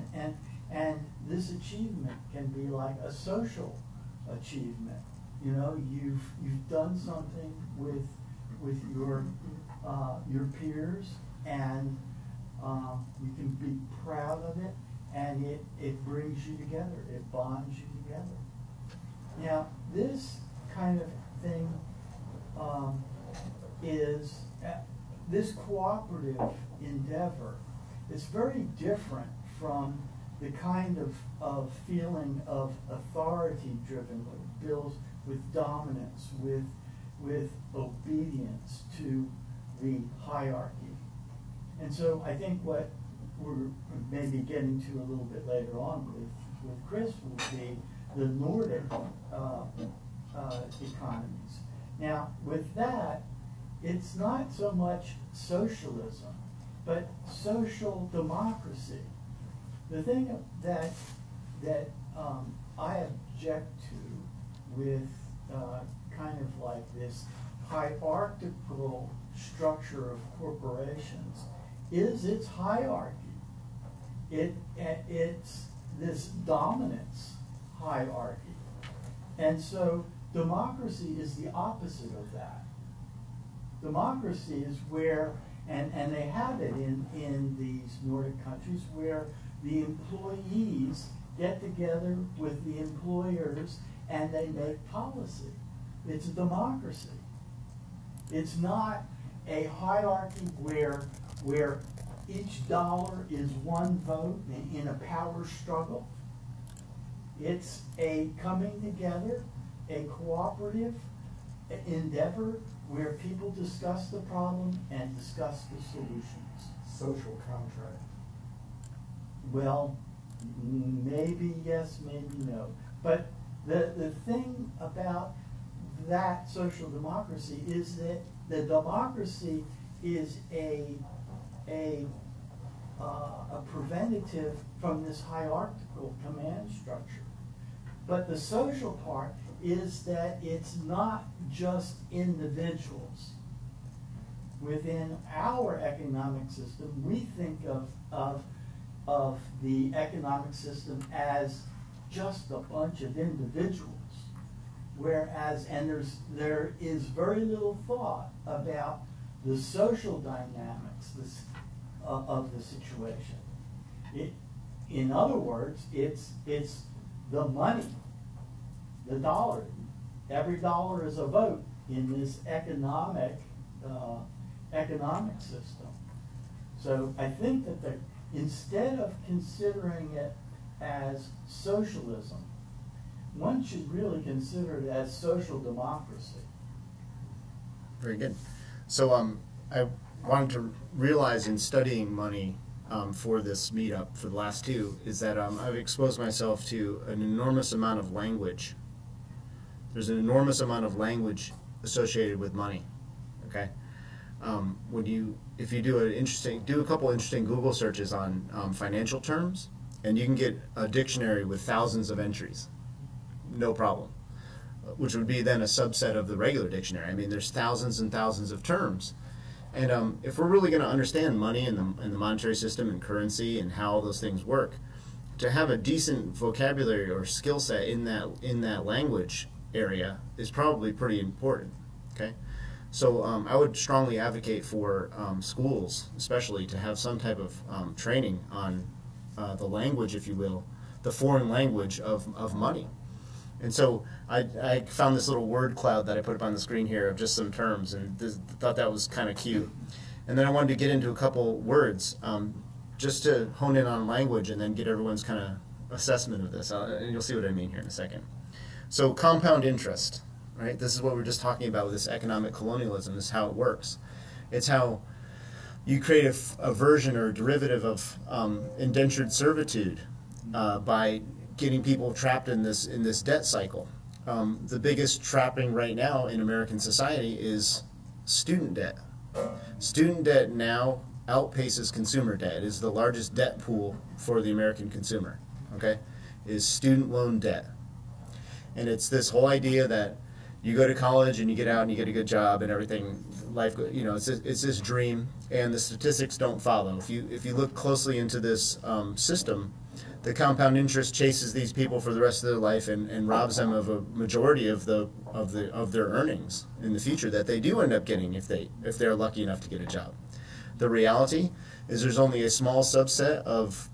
And this achievement can be like a social achievement. You know, you've done something with your peers, and you can be proud of it, and it brings you together. It bonds you together. Now, this kind of thing is this cooperative endeavor. It's very different from the kind of feeling of authority-driven, that builds with dominance, with obedience to the hierarchy. And so I think what we're maybe getting to a little bit later on with Chris will be the Nordic economies. Now, with that, it's not so much socialism, but social democracy. The thing that I object to with kind of like this hierarchical structure of corporations is its hierarchy. It's this dominance hierarchy. And so democracy is the opposite of that. Democracy is where, and they have it in these Nordic countries, where the employees get together with the employers and they make policy. It's a democracy. It's not a hierarchy where each dollar is one vote in a power struggle. It's a coming together, a cooperative endeavor where people discuss the problem and discuss the solutions. Social contract. Well, maybe yes, maybe no. But the thing about that social democracy is that the democracy is a preventative from this hierarchical command structure. But the social part is that it's not just individuals. Within our economic system, we think of the economic system as just a bunch of individuals. Whereas, and there is very little thought about the social dynamics of the situation. In other words, it's the money, the dollar. Every dollar is a vote in this economic system. So I think that instead of considering it as socialism, one should really consider it as social democracy. Very good. So I wanted to realize in studying money for this meetup for the last two is that I've exposed myself to an enormous amount of language. There's an enormous amount of language associated with money. Okay, if you do a couple interesting Google searches on financial terms, and you can get a dictionary with thousands of entries, no problem. Which would be then a subset of the regular dictionary. I mean, there's thousands and thousands of terms. And if we're really going to understand money and the monetary system and currency and how those things work, to have a decent vocabulary or skill set in that language area is probably pretty important. Okay, so I would strongly advocate for schools, especially, to have some type of training on the language, if you will, the foreign language of money. And so I found this little word cloud that I put up on the screen here of just some terms, and thought that was kind of cute. And then I wanted to get into a couple words just to hone in on language and then get everyone's kind of assessment of this. And you'll see what I mean here in a second. So compound interest, right? This is what we were just talking about with this economic colonialism. This is how it works. It's how you create a version or a derivative of indentured servitude by getting people trapped in this debt cycle. The biggest trapping right now in American society is student debt. Student debt now outpaces consumer debt. It is the largest debt pool for the American consumer. Okay, is student loan debt, and it's this whole idea that you go to college and you get out and you get a good job and everything. Life, it's this dream, and the statistics don't follow. If you look closely into this system, the compound interest chases these people for the rest of their life and robs them of a majority of their earnings in the future that they do end up getting if they're lucky enough to get a job. The reality is there's only a small subset of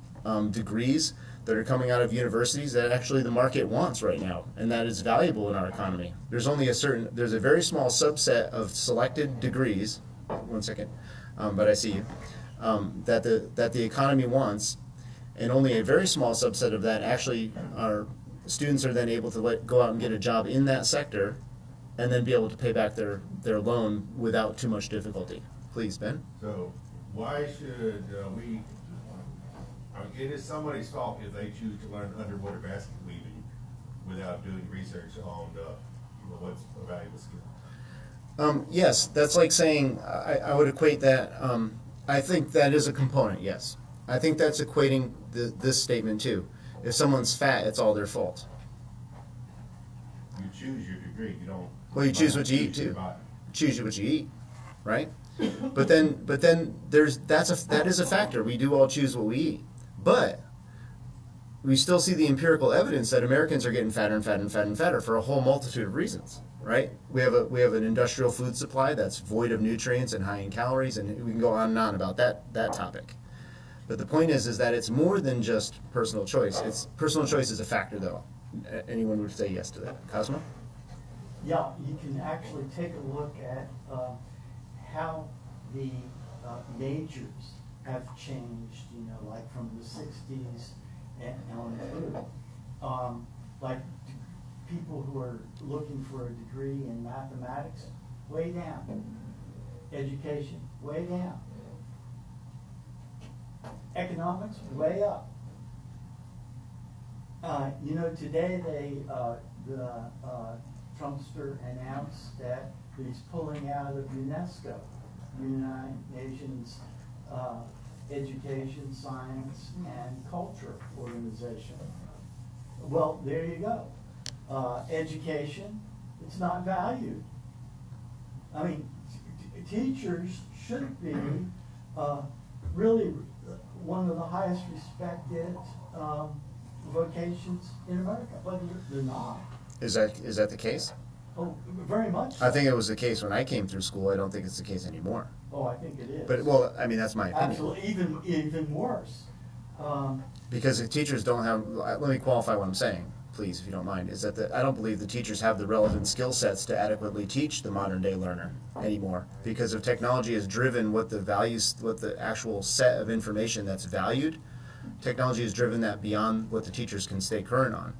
degrees that are coming out of universities that actually the market wants right now, and that is valuable in our economy. There's a very small subset of selected degrees, one second, but I see you, that the economy wants, and only a very small subset of that actually students are then able to go out and get a job in that sector, and then be able to pay back their loan without too much difficulty. Please, Ben. So why should it is somebody's fault if they choose to learn underwater basket weaving without doing research on what's a valuable skill? Yes, that's like saying, I would equate that, I think that is a component, yes. I think that's equating this statement too. If someone's fat, it's all their fault. You choose your degree, you don't. Well, you choose what you eat too. Choose what you eat, right? But then that is a factor. We do all choose what we eat. But we still see the empirical evidence that Americans are getting fatter and fatter and fatter and fatter for a whole multitude of reasons, right? We have an industrial food supply that's void of nutrients and high in calories, and we can go on and on about that topic. But the point is that it's more than just personal choice. Personal choice is a factor, though. Anyone would say yes to that. Cosmo? Yeah, you can actually take a look at how the majors have changed, like from the 60s and on through. Like people who are looking for a degree in mathematics, way down. Education, way down. Economics, way up. Today the Trumpster announced that he's pulling out of UNESCO, United Nations Education, Science, and Culture Organization. Well, there you go. Education, it's not valued. I mean, teachers should be really one of the highest respected vocations in America, but they're not. Is that the case? Oh, very much so. I think it was the case when I came through school. I don't think it's the case anymore. Oh, I think it is. But, well, I mean, that's my opinion. Absolutely, even worse. Because the teachers don't have, let me qualify what I'm saying, please, if you don't mind, is that I don't believe the teachers have the relevant skill sets to adequately teach the modern day learner anymore. Because if technology has driven what the actual set of information that's valued, technology has driven that beyond what the teachers can stay current on.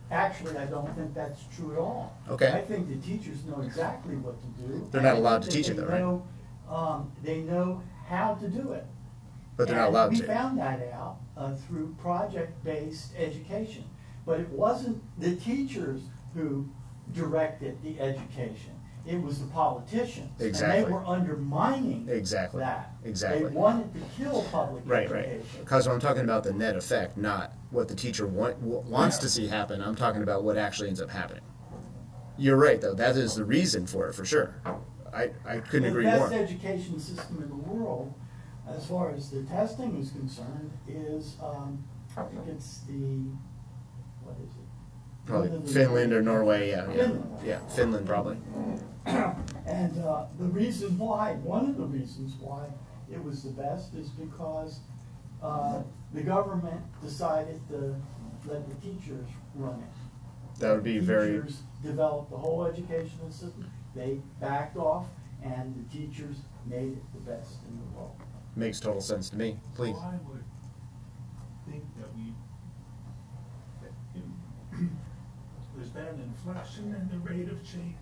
Actually, I don't think that's true at all. Okay. I think the teachers know exactly what to do. They're not allowed to teach it, though, right? They know how to do it. But they're not allowed to. We found that out through project-based education. But it wasn't the teachers who directed the education. It was the politicians. Exactly. And they were undermining exactly. that. Exactly. They wanted to kill public education. Right. Because I'm talking about the net effect, not what the teacher wants to see happen. I'm talking about what actually ends up happening. You're right, though. That is the reason for it, for sure. I couldn't agree more. The best education system in the world, as far as the testing is concerned, is, I think it's what is it? Probably Finland or Norway, yeah. Finland. Yeah, Finland probably. And the reason why, one of the reasons why it was the best is because the government decided to let the teachers run it. That would be very... Teachers developed the whole educational system. They backed off, and the teachers made it the best in the world. Makes total sense to me. Please. Well, I would think that there's been an inflection in the rate of change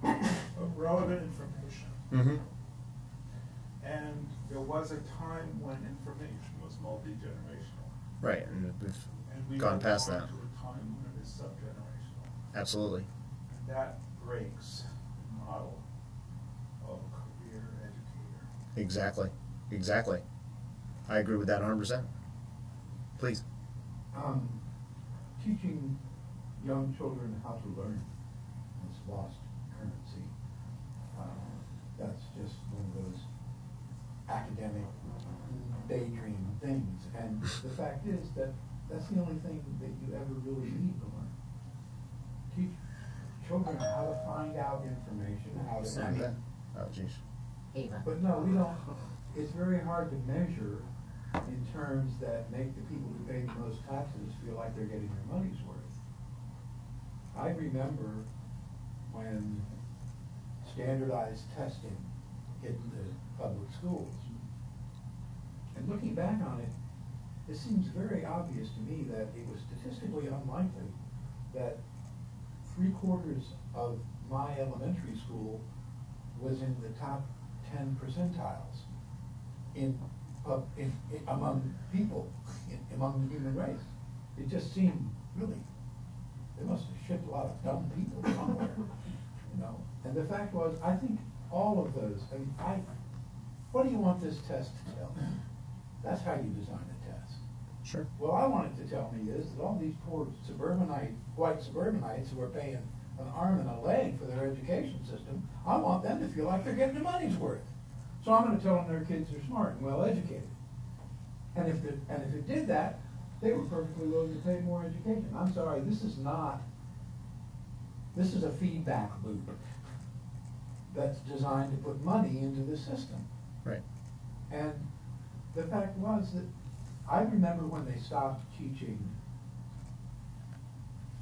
of relevant information. Mm-hmm. And there was a time when information was multi-generational. Right, and we've And we gone have past gone that. to a time when it is subgenerational. Absolutely. And that breaks the model of a career educator. Exactly. Exactly. I agree with that 100%. Please. Teaching young children how to learn is lost currency. That's just one of those academic daydream things. And the fact is that that's the only thing that you ever really need to learn. Teach children how to find out information, how to Sorry. Oh, jeez. Ava. But no, we don't. It's very hard to measure in terms that make the people who pay the most taxes feel like they're getting their money's worth. I remember when standardized testing hit the public schools. And looking back on it, it seems very obvious to me that it was statistically unlikely that 3/4 of my elementary school was in the top 10 percentiles among people, among the human race. It just seemed really, they must have shipped a lot of dumb people somewhere, you know. And the fact was, I think all of those, I mean, what do you want this test to tell me? That's how you design a test. Sure. Well, I want it to tell me is that all these poor white suburbanites who are paying an arm and a leg for their education system, I want them to feel like they're getting their money's worth. So I'm going to tell them their kids are smart and well educated. And if it did that, they were perfectly willing to pay more education. I'm sorry, this is a feedback loop that's designed to put money into the system. Right. And the fact was that I remember when they stopped teaching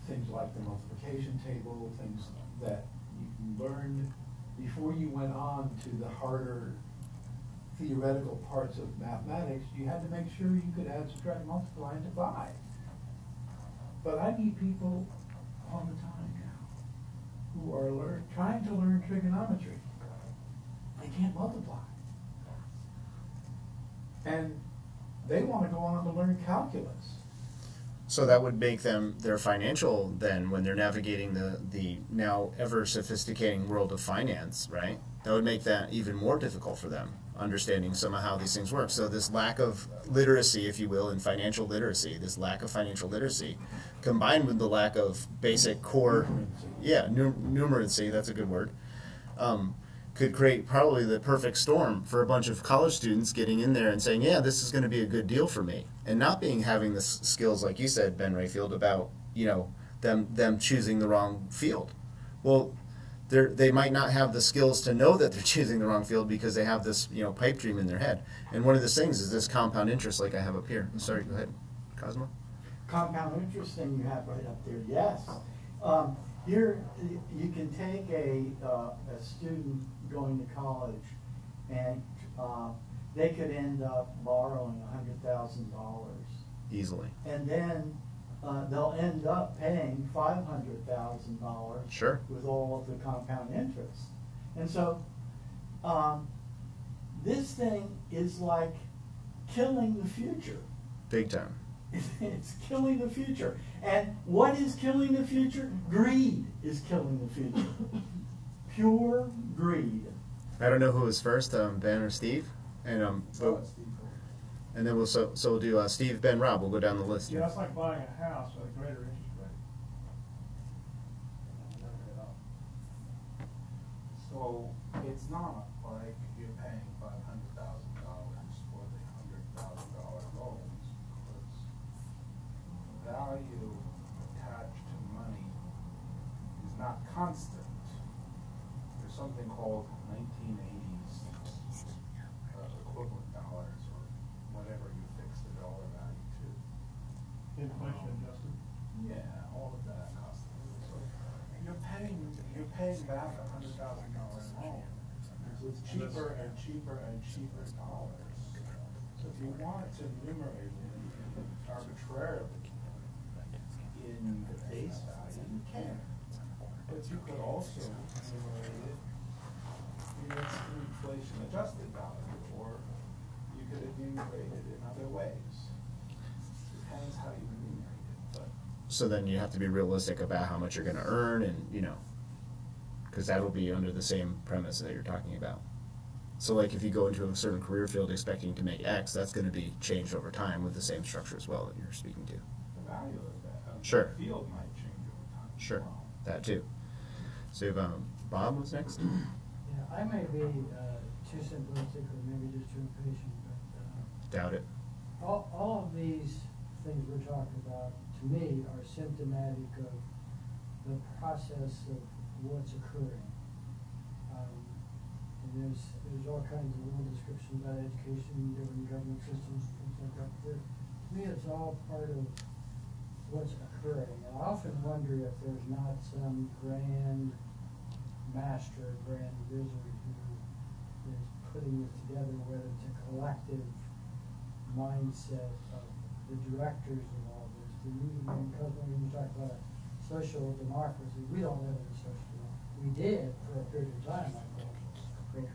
things like the multiplication table, things that you learned before you went on to the harder theoretical parts of mathematics. You had to make sure you could add, subtract, multiply, and divide. But I meet people all the time now who are trying to learn trigonometry. They can't multiply. And they want to go on to learn calculus. So that would make them their financial then when they're navigating the now ever sophisticating world of finance, right? That would make that even more difficult for them, understanding some of how these things work. So this lack of literacy, if you will, in financial literacy, this lack of financial literacy, combined with the lack of basic core, numeracy, that's a good word, could create probably the perfect storm for a bunch of college students getting in there and saying, yeah, this is going to be a good deal for me, and not having the skills, like you said, Ben Rayfield, about, you know, them choosing the wrong field. Well, they might not have the skills to know that they're choosing the wrong field because they have this, you know, pipe dream in their head. And one of those things is this compound interest, like I have up here. Sorry, go ahead, Cosmo. Compound interest thing you have right up there, yes. Here, you can take a student going to college, and they could end up borrowing $100,000 Easily. and then they'll end up paying $500,000 Sure. with all of the compound interest. And so this thing is like killing the future. Big time. It's killing the future. And what is killing the future? Greed is killing the future. Pure greed. I don't know who was first, Ben or Steve, and and then we'll do Steve, Ben, Rob. We'll go down the list. Yeah, it's like buying a house with a greater interest rate. So it's not like you're paying $500,000 for the $100,000 loans, because the value attached to money is not constant. There's something called 1980s equivalent dollars, or whatever you fix the dollar value to. Inflation adjusted. Yeah, all of that constantly. So you're paying back $100,000 loan with cheaper and cheaper and cheaper dollars. So if you want to numerate it arbitrarily in the base value, you can. But you could also numerate it in it's inflation adjusted value, or you could enumerate it in other ways. Depends how you enumerate it, but. So then you have to be realistic about how much you're going to earn, and because that'll be under the same premise that you're talking about. So like if you go into a certain career field expecting to make X, that's going to be changed over time with the same structure as well that you're speaking to. The value of that, Sure. the field might change over time. Sure, as well. that too. So Bob was next. Yeah, I may be too simplistic or maybe just too impatient, but Doubt it. all of these things we're talking about, to me, are symptomatic of the process of what's occurring. And there's all kinds of little descriptions about education, different government systems, things like that. But to me, it's all part of what's occurring. And I often wonder if there's not some grand master, grand wizard who is putting this together, whether it's a collective mindset of the directors of all this. Because when you talk about social democracy, we don't live in a social democracy. We did for a period of time, I think. But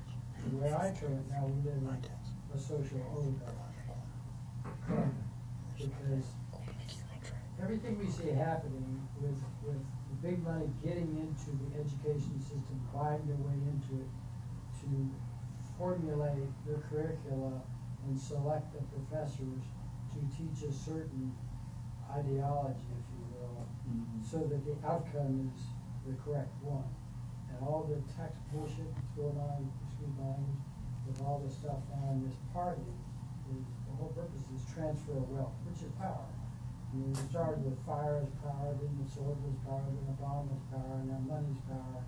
the way I turn it now, we live in a social oligarchy. Because everything we see happening with the big money getting into the education system, buying their way into it, to formulate the curricula and select the professors to teach a certain ideology, if you will, so that the outcome is the correct one. And all the tax bullshit that's going on, excuse my language, with all the stuff now in this party, is the whole purpose is transfer of wealth, which is power. I mean, we started with fire as power, then the sword was power, then the bomb was power, and now money's power.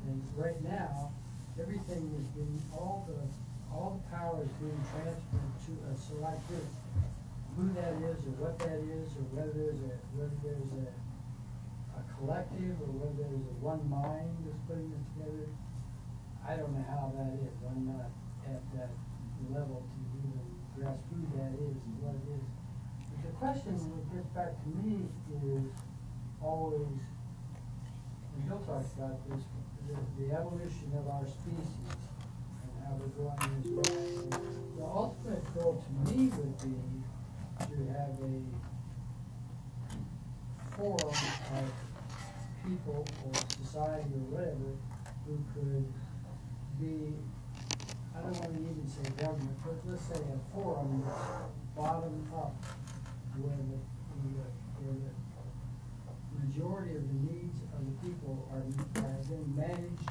And right now, everything is being, all the power is being transferred to a select group. Who that is, or what that is, or whether there's a collective, or whether there's a one mind that's putting this together, I don't know how that is. I'm not at that level to even grasp who that is and what it is. But the question that gets back to me is always, and Bill talks about this, the evolution of our species and how we're going in this direction. The ultimate goal to me would be to have a forum of people or society or whatever who could be, I don't want to even say government, but let's say a forum that's bottom up, where the majority of the needs of the people are being managed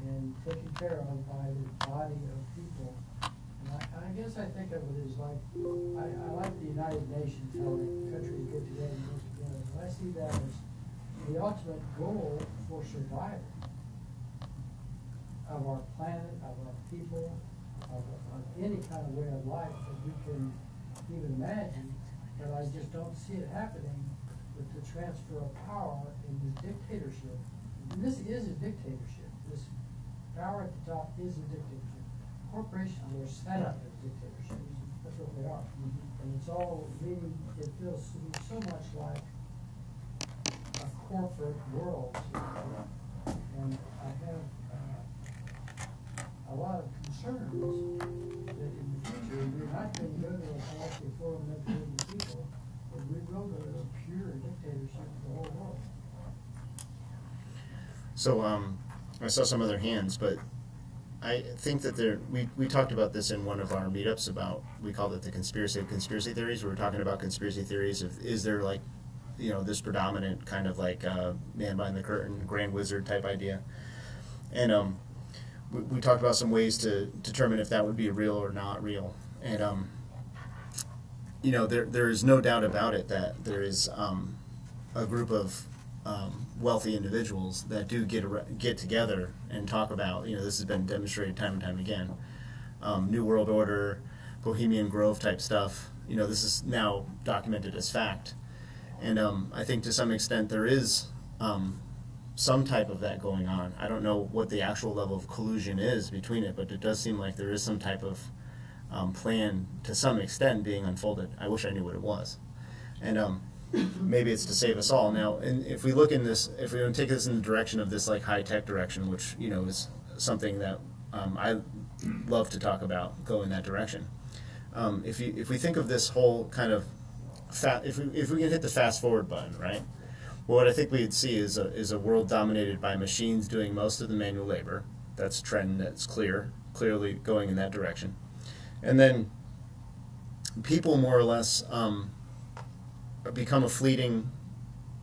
and taken care of by the body of people. And I guess I think of it as like, I like the United Nations, how the countries get together and work together. And I see that as the ultimate goal for survival of our planet, of our people, of any kind of way of life that we can even imagine. But I just don't see it happening with the transfer of power in this dictatorship. And this is a dictatorship. This power at the top is a dictatorship. Corporations are set up as dictatorships. That's what they are. And it's all leading, it feels to be so much like a corporate world. And I have a lot of concerns that in the future we're not going to go to a collective forum representing the people, but we will go to a pure dictatorship of the whole world. So I saw some other hands, but I think that we talked about this in one of our meetups about, we called it the conspiracy of conspiracy theories. We were talking about conspiracy theories of, is there like, this predominant kind of like man behind the curtain, grand wizard type idea. And we talked about some ways to determine if that would be real or not real. And there is no doubt about it that there is a group of wealthy individuals that do get together and talk about, this has been demonstrated time and time again, New World Order, Bohemian Grove type stuff. This is now documented as fact. And I think to some extent there is some type of that going on. I don't know what the actual level of collusion is between it, but it does seem like there is some type of plan to some extent being unfolded. I wish I knew what it was. And maybe it's to save us all. Now, and if we look in this, if we take this in the direction of this like high-tech direction, which, is something that I love to talk about go in that direction. If we think of this whole kind of if we can hit the fast forward button, right? Well, what I think we'd see is a world dominated by machines doing most of the manual labor. That's a trend that's clearly going in that direction. And then people more or less become a fleeting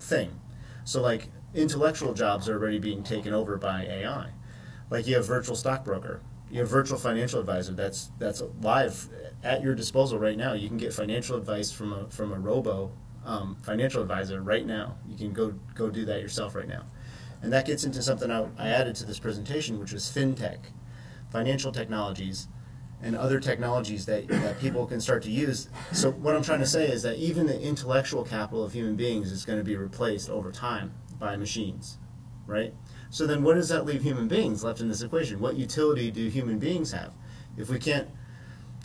thing. So like intellectual jobs are already being taken over by AI. Like you have virtual stockbroker, you have virtual financial advisor. That's live at your disposal right now. You can get financial advice from a robo financial advisor right now. You can go do that yourself right now. And that gets into something I added to this presentation, which was fintech, financial technologies, and other technologies that people can start to use. So what I'm trying to say is that even the intellectual capital of human beings is going to be replaced over time by machines, right? So then what does that leave human beings left in this equation? What utility do human beings have? If we can't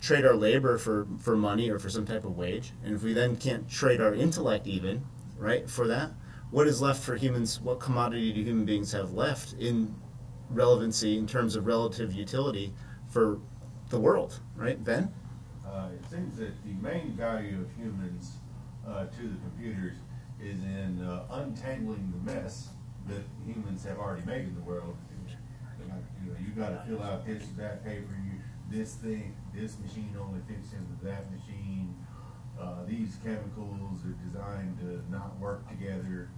trade our labor for money or for some type of wage, and if we then can't trade our intellect even, right, for that, what is left for humans? What commodity do human beings have left in relevancy in terms of relative utility for the world, right, Ben? It seems that the main value of humans to the computers is in untangling the mess that humans have already made in the world. You got to fill out this, that paper, this thing, this machine only fits into that machine. These chemicals are designed to not work together.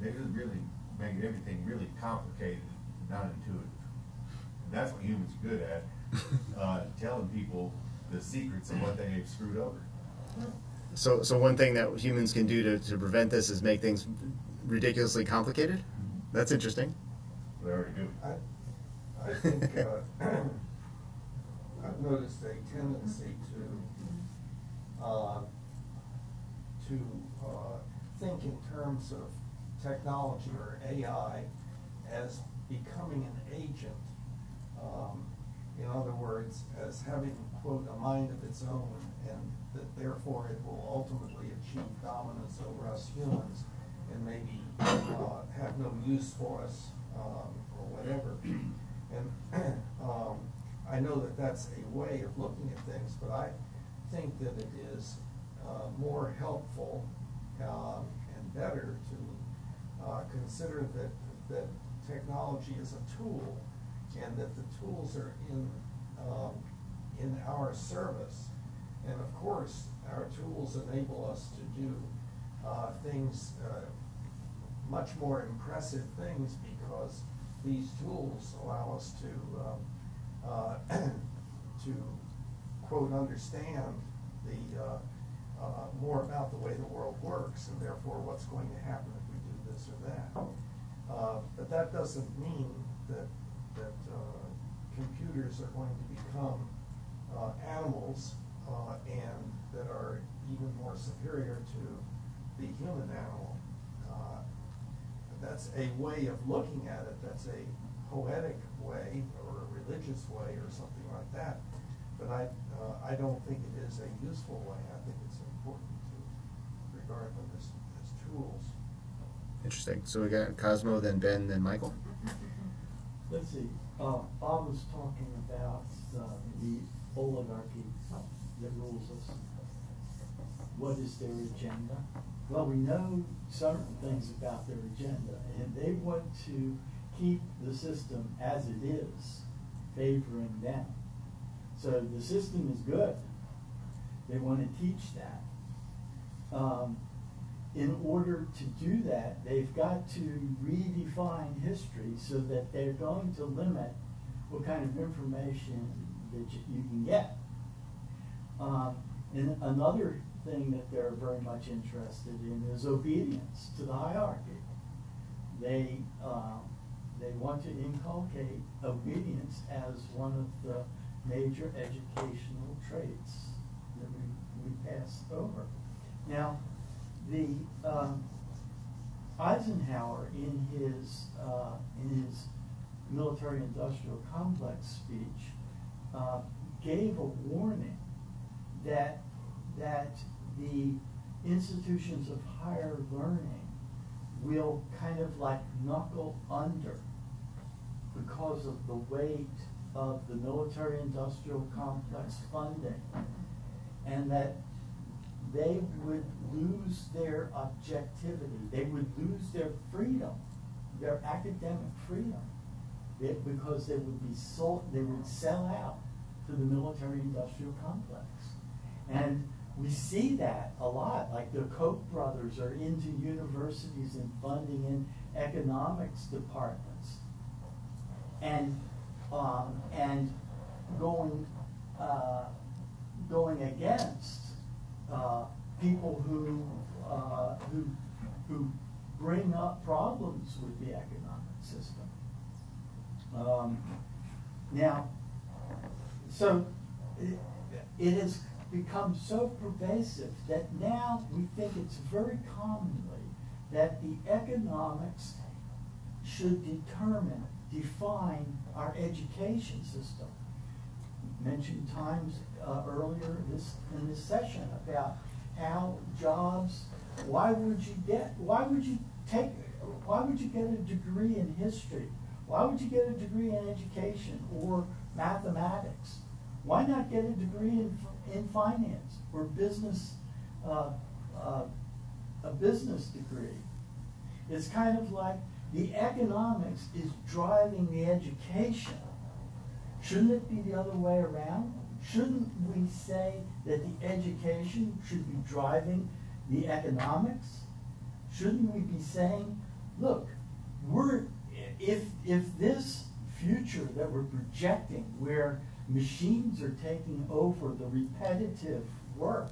They really make everything really complicated, not intuitive. And that's what humans are good at, telling people the secrets of what they've screwed over. So one thing that humans can do to prevent this is make things ridiculously complicated? That's interesting. They already do. I think I've noticed a tendency to think in terms of technology or AI as becoming an agent. In other words, as having, quote, a mind of its own, and that therefore it will ultimately achieve dominance over us humans and maybe have no use for us or whatever. And I know that that's a way of looking at things, but I think that it is more helpful and better to consider that technology is a tool, and that the tools are in our service. And of course, our tools enable us to do things, much more impressive things, because these tools allow us to quote, understand the more about the way the world works, and therefore what's going to happen if we do this or that. But that doesn't mean that computers are going to become animals and that are even more superior to the human animal. That's a way of looking at it. That's a poetic way or a religious way or something like that. But I don't think it is a useful way. I think it's important to regard them as tools. Interesting. So we got Cosmo, then Ben, then Michael. Let's see. Bob was talking about the oligarchy that rules us. What is their agenda? Well, we know certain things about their agenda, and they want to keep the system as it is, favoring them. So the system is good. They want to teach that. In order to do that, they've got to redefine history so that they're going to limit what kind of information that you can get. And another thing that they're very much interested in is obedience to the hierarchy. They want to inculcate obedience as one of the major educational traits that we passed over. Now, the Eisenhower in his military-industrial complex speech gave a warning that the institutions of higher learning will kind of like knuckle under because of the weight of the military-industrial complex funding, and that they would lose their objectivity, they would lose their freedom, their academic freedom, because they would be sold, they would sell out to the military-industrial complex. And we see that a lot, like the Koch brothers are into universities and funding in economics departments, and going against people who bring up problems with the economic system. Now, so it has become so pervasive that now we think it's very commonly that the economics should define our education system. Mentioned times earlier in this session about how jobs, why would you get a degree in history? Why would you get a degree in education or mathematics? Why not get a degree in finance or business, a business degree? It's kind of like the economics is driving the education. Shouldn't it be the other way around? Shouldn't we say that the education should be driving the economics? Shouldn't we be saying, look, if this future that we're projecting where machines are taking over the repetitive work,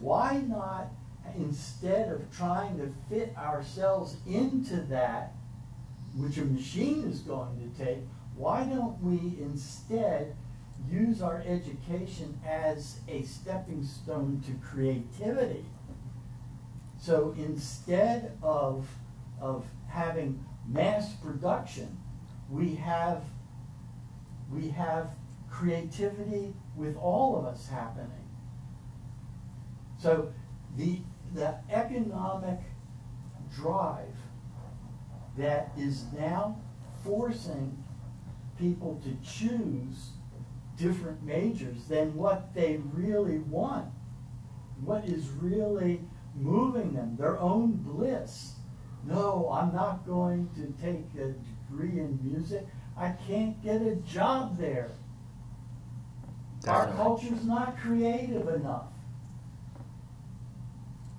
why not, instead of trying to fit ourselves into that, which a machine is going to take, why don't we instead use our education as a stepping stone to creativity? So instead of having mass production, we have creativity with all of us happening. So the economic drive that is now forcing people to choose different majors than what they really want, what is really moving them, their own bliss. No, I'm not going to take a degree in music. I can't get a job there. Our culture's not creative enough.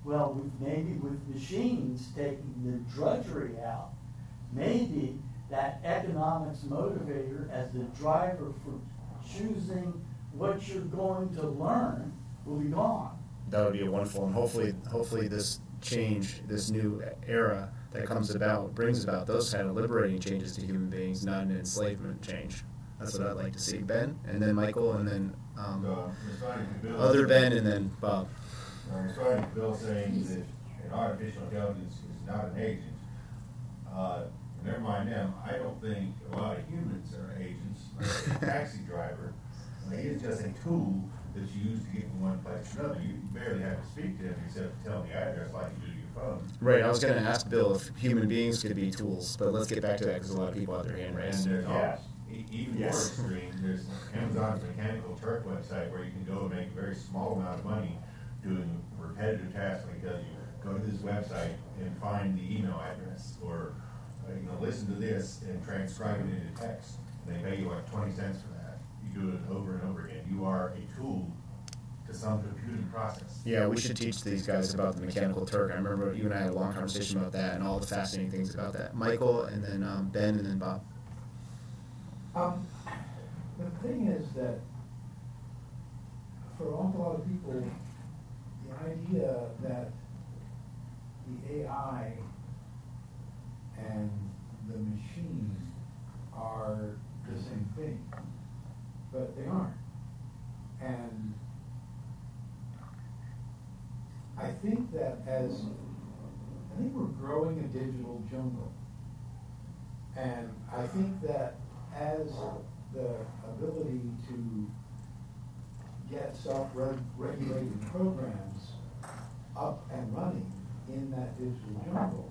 Well, maybe with machines taking the drudgery out, maybe that economics motivator as the driver for choosing what you're going to learn will be gone. That would be wonderful, and hopefully this change, this new era that comes about, brings about those kind of liberating changes to human beings, not an enslavement change. That's what I'd like to see. Ben, and then Michael, and then other Ben, and then Bob. Responding to Bill saying that artificial intelligence is not an agent, never mind them, I don't think a lot of humans are agents. Like a taxi driver, he is just a tool that's used to get from one place to another. You barely have to speak to him except to tell him the address like you do to your phone. Right, I was going to ask Bill if human beings could be tools, but let's get back to that because a lot of people have their hand raised. And there's even more extreme, there's Amazon's Mechanical Turk website where you can go and make a very small amount of money doing repetitive tasks. Like you go to this website and find the email address, or listen to this and transcribe it into text. And they pay you like 20 cents for that. You do it over and over again. You are a tool to some computing process. Yeah, we should teach these guys about the Mechanical Turk. I remember you and I had a long conversation about that and all the fascinating things about that. Michael, and then Ben, and then Bob. The thing is that for an awful lot of people, the idea that the AI and the machine are the same thing, but they aren't. And I think that I think we're growing a digital jungle. And I think that as the ability to get self-regulating programs up and running in that digital jungle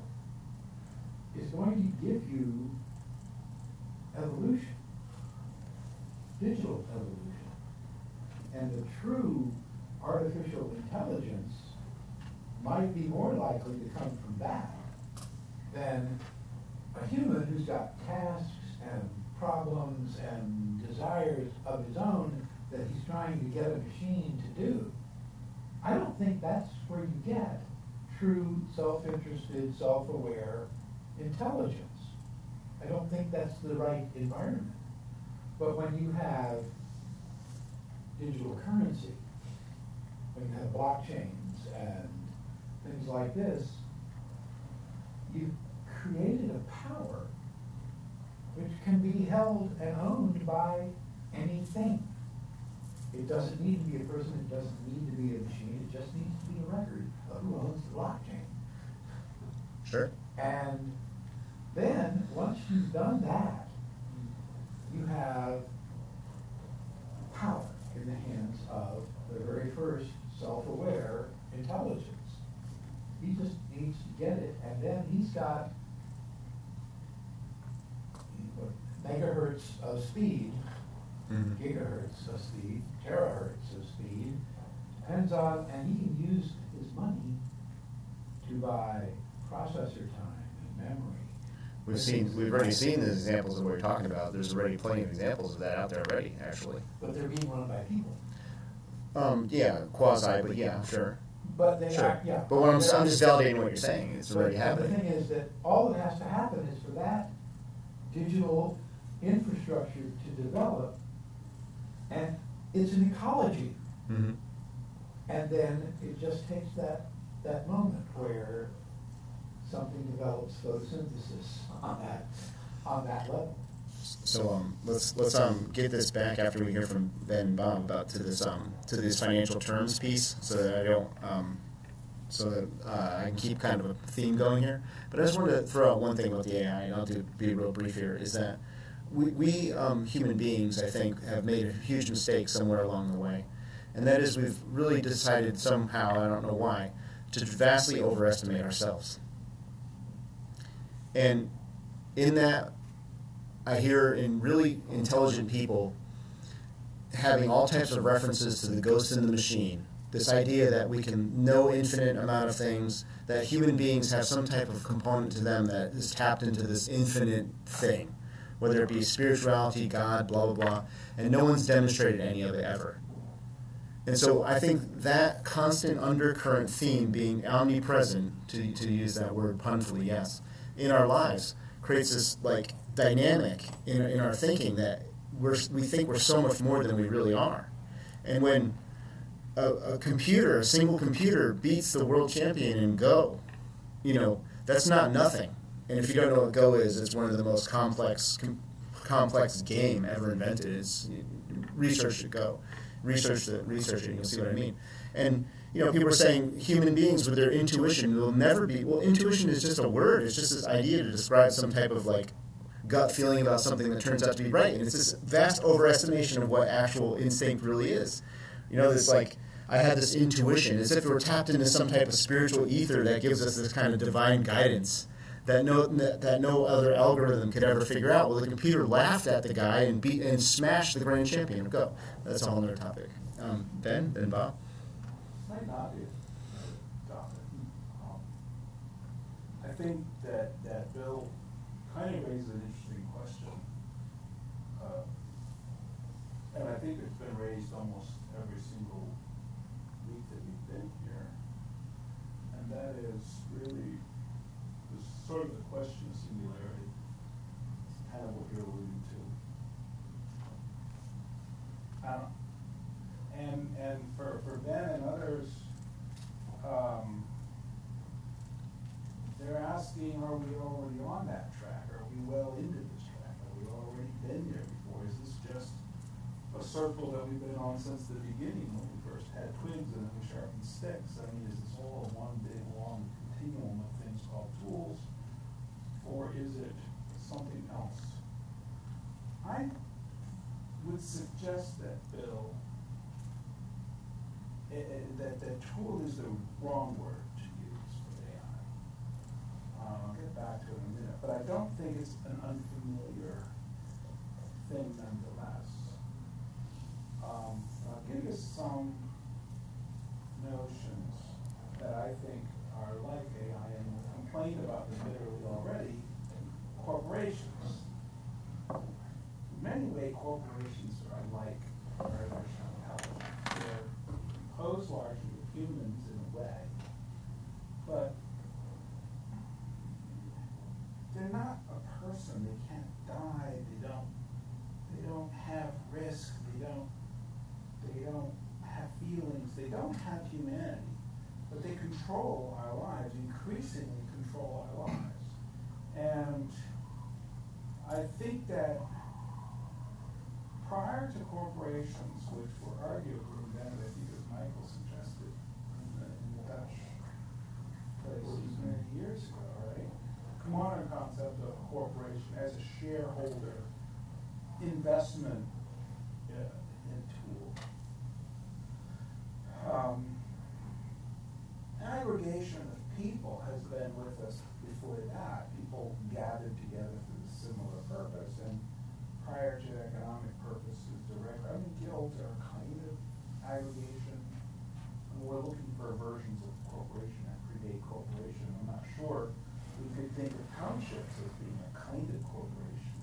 is going to give you evolution. digital evolution. And the true artificial intelligence might be more likely to come from that than a human who's got tasks and problems and desires of his own that he's trying to get a machine to do. I don't think that's where you get true self-interested, self-aware intelligence. I don't think that's the right environment. But when you have digital currency, when you have blockchains and things like this, you've created a power which can be held and owned by anything. It doesn't need to be a person, it doesn't need to be a machine, it just needs to be a record of who owns the blockchain. Sure. And then, once you've done that, you have power in the hands of the very first self-aware intelligence. He just needs to get it, and then he's got megahertz of speed, gigahertz of speed, terahertz of speed, depends on, and he can use his money to buy processor time and memory. We've already seen the examples of what you're talking about. There's already plenty of examples of that out there already, actually. But they're being run by people. Yeah, quasi, but yeah, sure. But they Sure. are, yeah. But what I'm just validating what you're saying. It's already The happening. thing is that all that has to happen is for that digital infrastructure to develop, and it's an ecology. Mm-hmm. And then it just takes that moment where something develops photosynthesis on that level. So let's get this back after we hear from Ben and Bob about to this financial terms piece, so that I don't I can keep kind of a theme going here. But I just wanted to throw out one thing about the AI, and I'll be real brief here. Is that we human beings, I think, have made a huge mistake somewhere along the way, and that is we've really decided somehow, I don't know why, to vastly overestimate ourselves. And in that, I hear in really intelligent people having all types of references to the ghost in the machine, this idea that we can know infinite amount of things, that human beings have some type of component to them that is tapped into this infinite thing, whether it be spirituality, God, blah, blah, blah, and no one's demonstrated any of it ever. And so I think that constant undercurrent theme being omnipresent, to use that word punfully, yes, in our lives creates this like dynamic in our thinking that we think we're so much more than we really are. And when a single computer beats the world champion in Go, that's not nothing. And if you don't know what Go is, it's one of the most complex game ever invented. It's research Go. Research it, and you'll see what I mean. And people are saying human beings with their intuition will never be. Well, intuition is just a word. It's just this idea to describe some type of like gut feeling about something that turns out to be right. And it's this vast overestimation of what actual instinct really is. This like I had this intuition, as if we're tapped into some type of spiritual ether that gives us this kind of divine guidance that no other algorithm could ever figure out. Well, the computer laughed at the guy and smashed the grand champion of Go. That's a whole other topic. Ben, then Bob. Might not be a topic. I think that Bill kind of raises an interesting question, and I think it's been raised almost every single week that we've been here, and that is really sort of the question of singularity, kind of what you're alluding to. And for Ben and others, they're asking, are we already on that track? Are we well into this track? Have we already been there before? Is this just a circle that we've been on since the beginning when we first had twigs and then we sharpened sticks? I mean, is this all one big long continuum of things called tools? Or is it something else? I would suggest that, Bill, that tool is the wrong word to use for AI. I'll get back to it in a minute, but I don't think it's an unfamiliar thing nonetheless. I'll give you some notions that I think are like AI, and we've complained about them bitterly already. Corporations. In many ways, corporations are like artificial intelligence. They're composed largely of humans in a way, but they're not a person. They can't die. They don't have risk. They don't have feelings. They don't have humanity, but they control our lives, increasingly control our lives. And I think that prior to corporations, which were arguably invented, I think as Michael suggested, in the Dutch places many years ago, right? Modern concept of a corporation as a shareholder investment tool. Aggregation of people has been with us before that. People gathered together for a similar purpose, and prior to economic purposes directly. I mean, guilds are a kind of aggregation. We're looking for versions of corporation that predate corporation. I'm not sure we could think of townships as being a kind of corporation.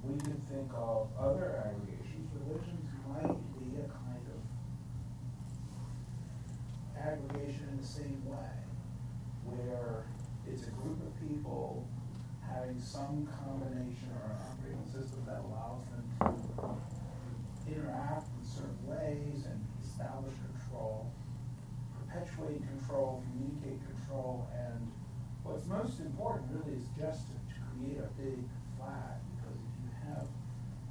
We could think of other aggregations. Religions might be a kind of aggregation in the same way, where it's a group of people having some combination or an operating system that allows them to interact in certain ways and establish control, perpetuate control, communicate control, and what's most important really is just to create a big flag, because if you have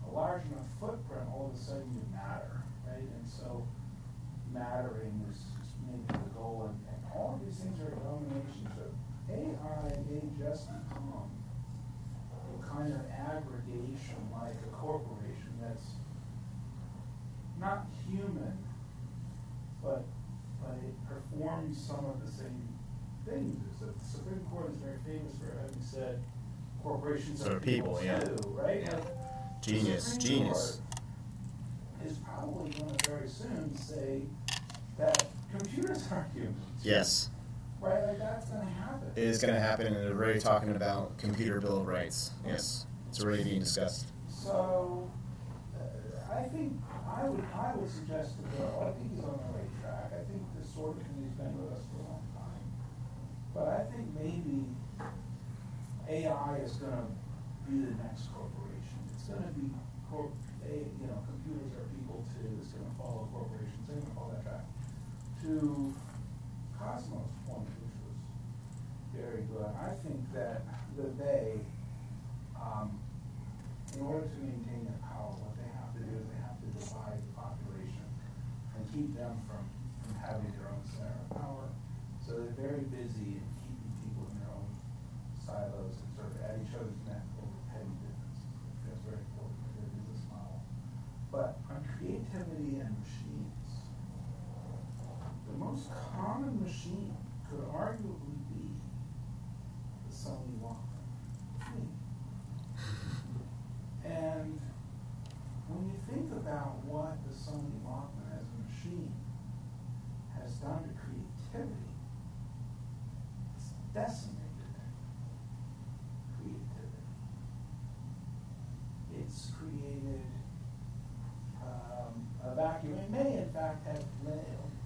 a large enough footprint, all of a sudden you matter, right? And so mattering is maybe the goal, and all of these things are dominations of AI may just become a kind of aggregation like a corporation that's not human, but it performs some of the same things. The Supreme Court is very famous for having said corporations are people yeah. too, right? Yeah. Like, Genius. Is probably going to very soon say that computers are humans. Yes. Right, like that's going to happen. It is going to happen, and they're already talking about computer bill of rights. Yes, it's already being discussed. So, I think I would suggest to Bill, I think he's on the right track. I think this sort of thing has been with us for a long time. But I think maybe AI is going to be the next corporation. It's going to be, computers are people too. It's going to follow corporations. They're going to follow that track. To Cosmos' point, which was very good, I think that they, in order to maintain their power, what they have to do is they have to divide the population and keep them from having their own center of power. So they're very busy in keeping people in their own silos and sort of at each other's neck over petty differences. That's very important for their business model. But on creativity and machines, the most common machine could arguably be the Sony Walkman. And when you think about what the Sony Walkman as a machine has done to creativity, it's decimated creativity. It's created a vacuum. It may, in fact, have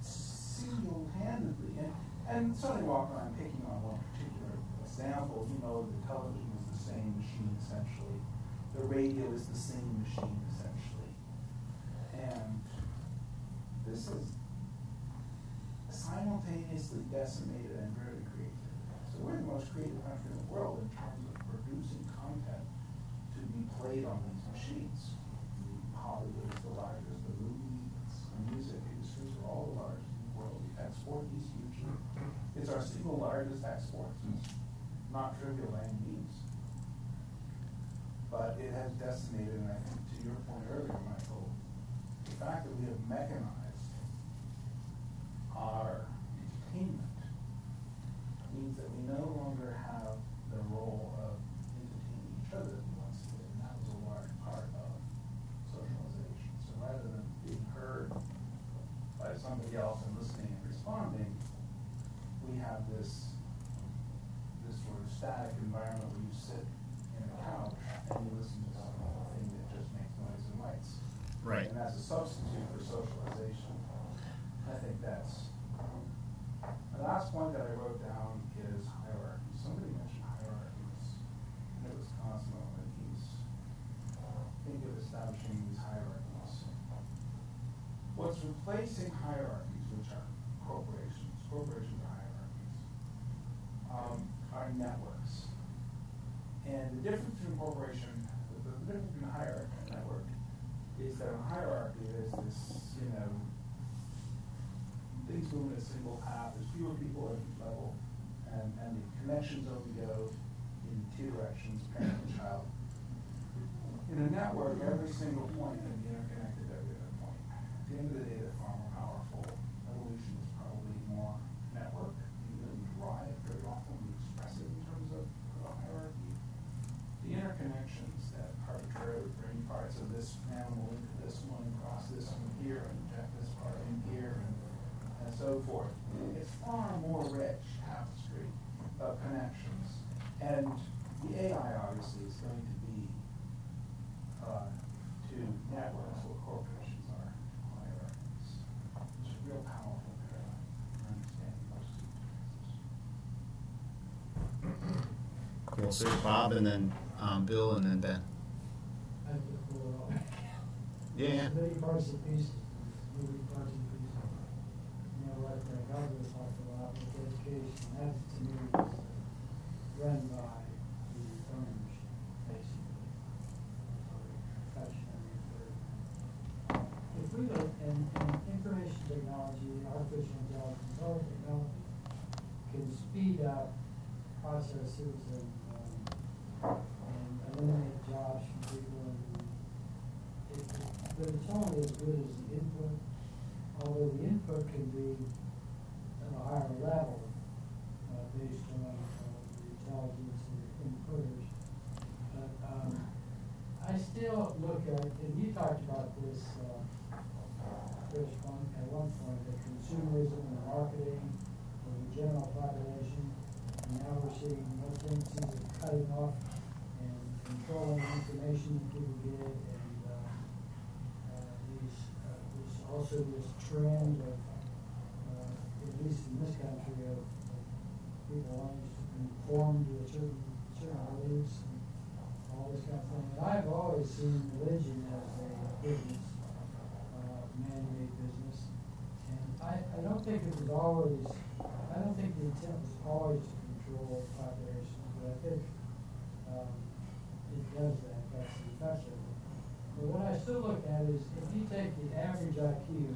single-handedly, and Sony Walkman, I'm picking on one particular example. The television is the same machine, essentially. The radio is the same machine, essentially. And this is simultaneously decimated and very creative. So we're the most creative country in the world in terms of producing content to be played on these machines. Hollywood is the largest, the music industries are all the largest in the world. We export these hugely. It's our single largest export. It's not trivial by any means. But it has decimated, and I think to your point earlier, Michael, the fact that we have mechanized our entertainment means that we no longer have the role of entertaining each other as we once did, and that was a somebody else and listening and responding, we have this sort of static environment where you sit in a couch and you listen to something that just makes noise and lights. Right. And as a substitute for socialization, I think that's. The last point that I wrote down is hierarchy. Somebody mentioned hierarchies, and it was Cosmo, and he's thinking of establishing these hierarchies. What's replacing hierarchies, which are corporations are hierarchies, are networks. And the difference between corporation, the difference between a hierarchy and a network is that in a hierarchy there's this, things move in a single path, there's fewer people at each level, and the connections only go in two directions, parent and child. In a network, every single point can be interconnected to every other point. At the end of the day, they're far more powerful. Evolution is probably more network. You really drive very often, you express it in terms of a hierarchy. The interconnections that arbitrarily bring parts of this animal into this one, cross this one here, and inject this part in here, and so forth. It's far more rich tapestry of connections. And the AI obviously is going to be to networks what corporations are, hierarchies, which is a real powerful paradigm for understanding those two. Cool. So Bob, and then Bill, and then Ben. I have to pull it all. Yeah. Many parts and pieces, moving parts and pieces. What the government talked about with education, that to me is run by the owners, basically. If we look in information technology, artificial intelligence, all technology can speed up processes and eliminate jobs from people, but it's only as good as the input. Although the input can be at a higher level based on the intelligence of the inputters. But I still look at, and you talked about this, Chris, at one point, the consumerism and marketing of the general population. And now we're seeing more tendencies of cutting off and controlling information that people get, and there's also this trend of, at least in this country, of people wanting to conform to a certain beliefs and all this kind of thing. And I've always seen religion as a business, man-made business. And I don't think it was always, I don't think the intent was always to control populations, but I think it does that. That's the effect of it. But what I still look at is, if you take the average IQ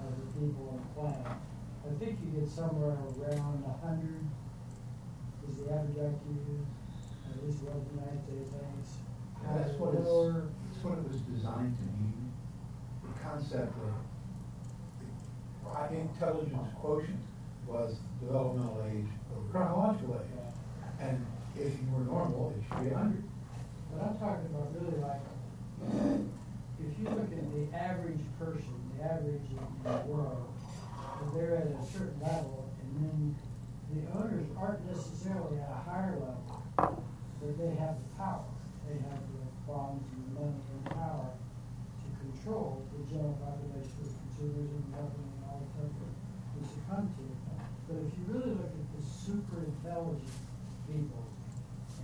of the people on the planet, I think you get somewhere around 100 is the average IQ, at least what the United States thinks. That's what it was designed to mean. The concept of the high intelligence quotient was developmental age over chronological age. Yeah. And if you were normal, it should be 100. But I'm talking about really like, if you look at the average person, the average in the world, they're at a certain level, and then the owners aren't necessarily at a higher level, but they have the power. They have the funds and the money and power to control the general population of consumers and marketing and all the stuff that we succumb to. But if you really look at the super intelligent people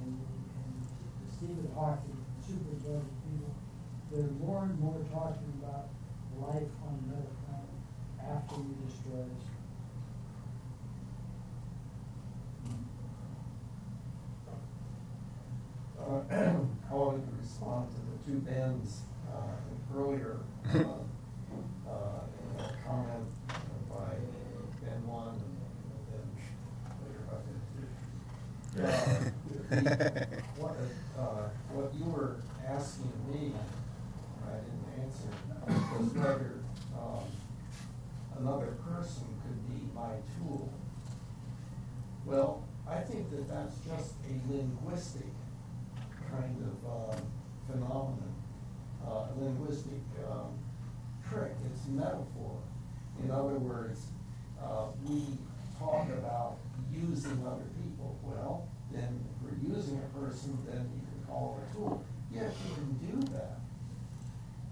and the Stephen Hawking, super intelligent people, they're more and more talking about life on another planet after we destroy this. I wanted to respond to the two Bens earlier comment by Ben 1 and then later by Ben 2. What you were asking me, I didn't answer, was whether another person could be my tool. Well, I think that that's just a linguistic kind of phenomenon, linguistic trick. It's metaphor. In other words, we talk about using other people. Well, then if we're using a person, then you can call it a tool. Yes, you can do that.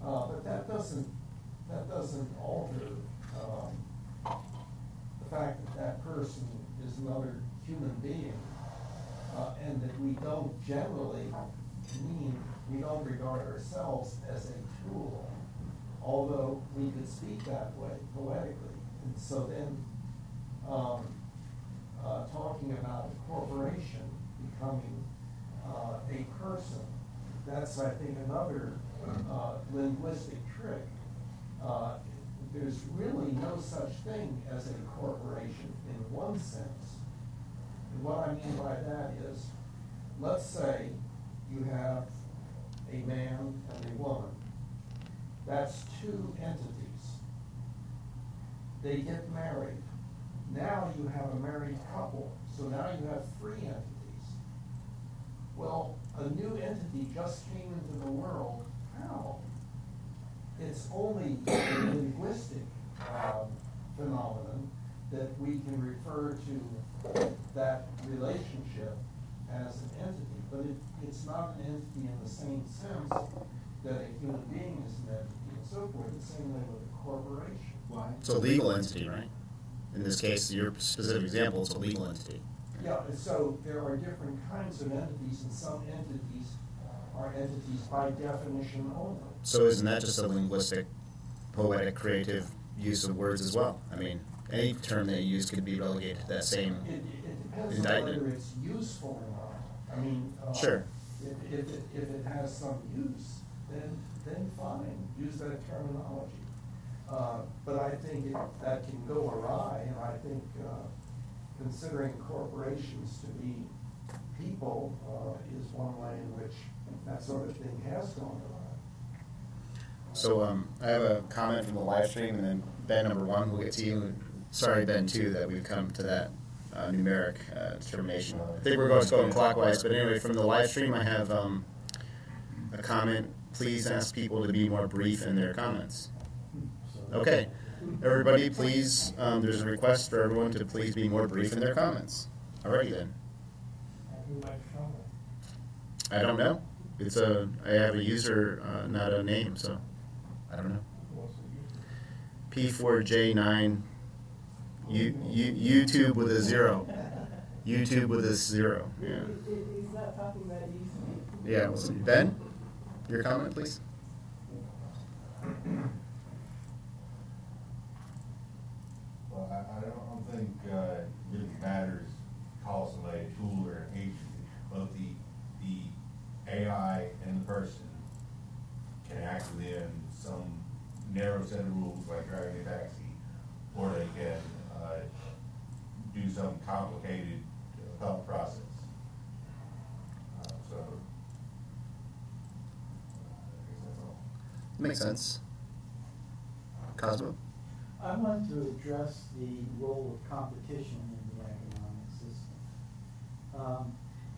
But that doesn't alter the fact that that person is another human being, and that we don't generally we don't regard ourselves as a tool, although we could speak that way poetically. And so then talking about a corporation becoming a person, that's, I think, another linguistic trick. There's really no such thing as a corporation in one sense. And what I mean by that is, let's say you have a man and a woman. That's two entities. They get married. Now you have a married couple, so now you have three entities. Well, a new entity just came into the world. How? It's only a linguistic phenomenon that we can refer to that relationship as an entity, but it's not an entity in the same sense that a human being is an entity and so forth, the same way with a corporation. Why? It's a legal entity, right? In this case, your specific example, it's a legal entity. Yeah, and so there are different kinds of entities, and some entities are entities by definition only. So isn't that just a linguistic, poetic, creative use of words as well? I mean, any term they use could be relegated to that same It depends indictment. on whether it's useful or not. I mean, Sure. If it has some use, then fine, use that terminology. But I think that can go awry, and I think considering corporations to be people is one way in which that sort of thing has gone awry. So I have a comment from the live stream, and then Ben, number one, we'll get to you. Sorry, Ben, too, that we've come to that numeric determination. I think we're going clockwise, but anyway, from the live stream, I have a comment. Please ask people to be more brief in their comments. Okay. Everybody, please, there's a request for everyone to please be more brief in their comments. Alrighty then. I don't know. I have a user, not a name, so I don't know. P4J9, YouTube with a 0. YouTube with a 0. Yeah. He's not talking about easy. Yeah. Well, Ben, your comment, please. Well, I don't think it really matters call somebody a tool or an agency. Both the AI and the person can act within some narrow set of rules like driving a taxi, or they can do some complicated thought process. So, I guess that's all. Makes sense. Cosmo? I want to address the role of competition in the economic system.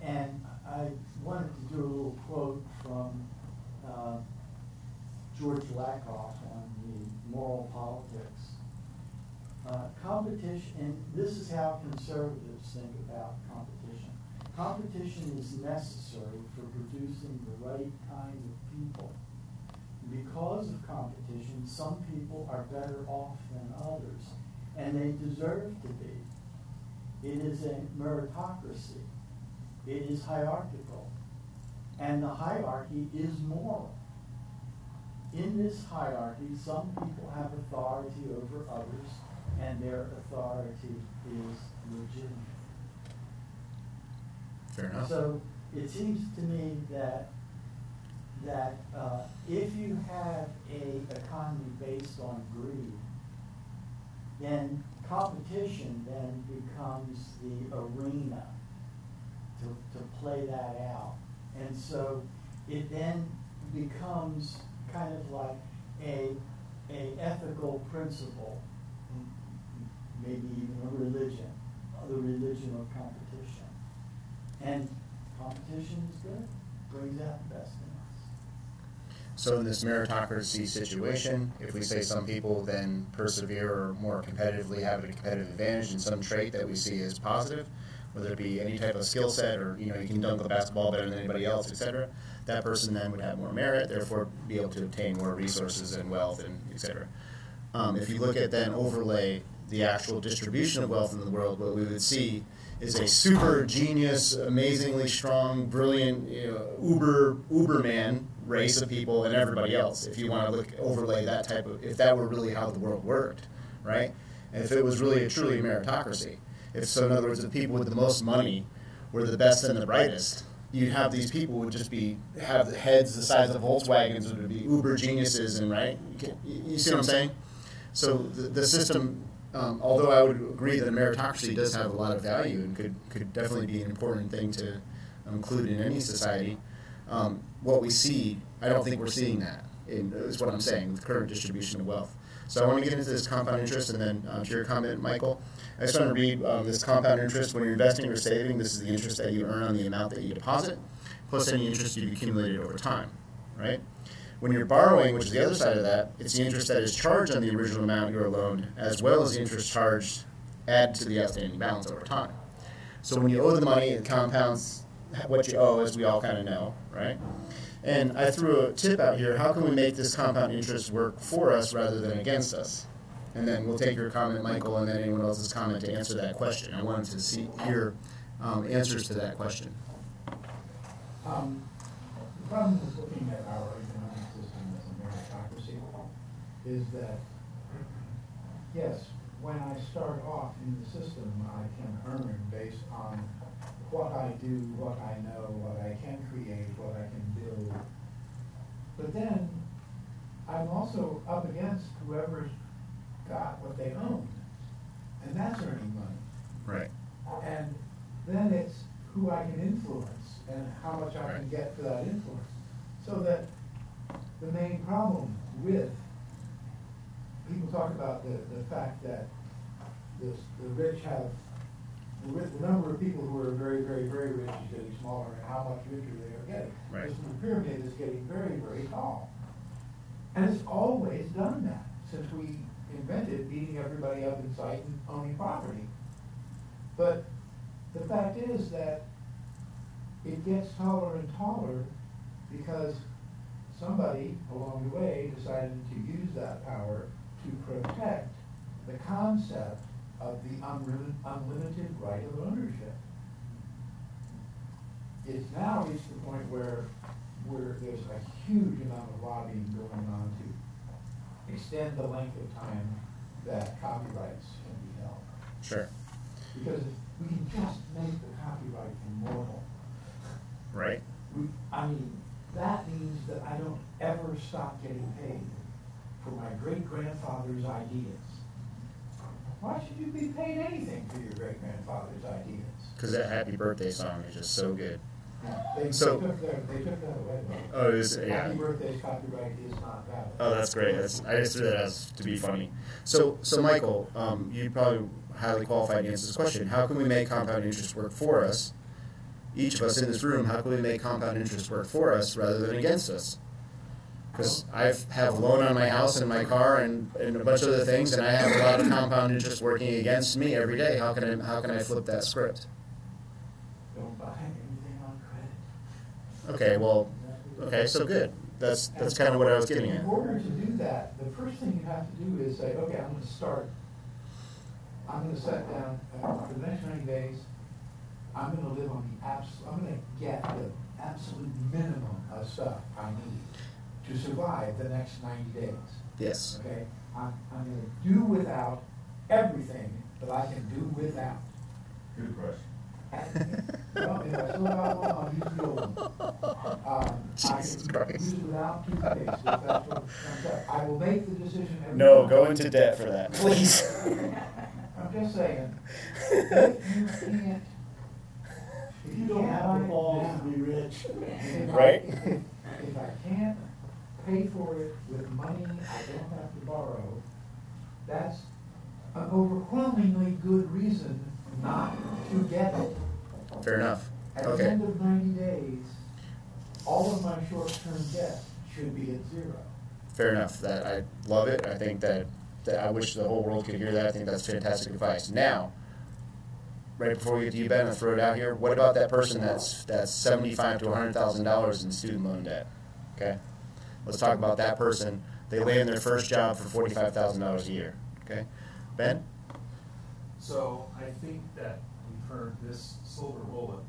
And I wanted to do a little quote from George Lakoff on the moral politics. Competition, and this is how conservatives think about competition. Competition is necessary for producing the right kind of people. Because of competition, some people are better off than others, and they deserve to be. It is a meritocracy. It is hierarchical, and the hierarchy is moral. In this hierarchy, some people have authority over others, and their authority is legitimate. Fair enough. So it seems to me that if you have an economy based on greed, then competition then becomes the arena to play that out. And so it then becomes kind of like a ethical principle, maybe even a religion, the religion of competition. And competition is good, brings out the best in us. So in this meritocracy situation, if we say some people then persevere or more competitively have a competitive advantage in some trait that we see as positive, whether it be any type of skill set or, you can dunk a basketball better than anybody else, etc., that person then would have more merit, therefore be able to obtain more resources and wealth, and etc. If you look at then overlay the actual distribution of wealth in the world, what we would see is a super genius, amazingly strong, brilliant, Uberman race of people and everybody else. If you want to overlay that type of, if that were really how the world worked, right? And if it was really a truly meritocracy. In other words, the people with the most money were the best and the brightest, you'd have these people who would just have the heads the size of Volkswagens, would be uber geniuses, and right? You see what I'm saying? So the system, although I would agree that a meritocracy does have a lot of value and could definitely be an important thing to include in any society, what we see, I don't think we're seeing that, is what I'm saying, with current distribution of wealth. So I want to get into this compound interest, and then to your comment, Michael, I just want to read this compound interest. When you're investing or saving, this is the interest that you earn on the amount that you deposit, plus any interest you've accumulated over time, right? When you're borrowing, which is the other side of that, it's the interest that is charged on the original amount you are loaned, as well as the interest charged added to the outstanding balance over time. So when you owe the money, it compounds what you owe, as we all kind of know, right? And I threw a tip out here. How can we make this compound interest work for us rather than against us? And then we'll take your comment, Michael, and then anyone else's comment to answer that question. I wanted to hear answers to that question. The problem with looking at our economic system as a meritocracy is that, yes, when I start off in the system, I can earn based on what I do, what I know, what I can create, what I can build. But then I'm also up against whoever's got what they own, and that's earning money. Right. And then it's who I can influence and how much I can get for that influence. So that the main problem with, people talk about the fact that the rich have, the number of people who are very, very, very rich is getting smaller, and how much richer they are getting. Right. This pyramid is getting very, very tall. And it's always done that since we invented beating everybody up in sight and owning property. But the fact is that it gets taller and taller because somebody along the way decided to use that power to protect the concept of the unlimited right of ownership. It's now reached the point where there's a huge amount of lobbying going on to extend the length of time that copyrights can be held. Sure. Because we can just make the copyright immortal. Right. That means that I don't ever stop getting paid for my great-grandfather's ideas. Why should you be paid anything for your great-grandfather's ideas? Because that Happy Birthday song is just so good. They took that away. Oh, yeah. Happy Birthday's copyright is not valid. Oh, that's great. I just threw that as to be funny. So Michael, you probably highly qualified to answer this question. How can we make compound interest work for us? Each of us in this room, how can we make compound interest work for us rather than against us? Because I have a loan on my house and my car and a bunch of other things, and I have a lot of compound interest working against me every day. How can I flip that script? Don't buy anything on credit. Okay, well, so good. That's kind of what I was getting at. In order to do that, the first thing you have to do is say, okay, I'm going to start. I'm going to set down for the next 90 days. I'm going to live on I'm going to get the absolute minimum of stuff I need to survive the next 90 days. Yes. Okay? I'm going to do without everything that I can do without. Good question. Well, if I still have one, I'll use the old one. Jesus I Christ. can use it without toothpaste, if that's what comes up. I will make the decision every No, time. go into debt for that, please. I'm just saying, if You don't have the balls to be rich. Right? If I can't pay for it with money I don't have to borrow, that's an overwhelmingly good reason not to get it. Fair enough. At the Okay. end of 90 days, all of my short-term debt should be at zero. Fair enough. That I love it. I think that I wish the whole world could hear that. I think that's fantastic advice. Now, right before we get to you, Ben, I'll throw it out here. What about that person that's $75,000 to $100,000 in student loan debt? Okay, let's talk about that person. They land their first job for $45,000 a year. Okay, Ben. So I think that we've heard this silver bullet.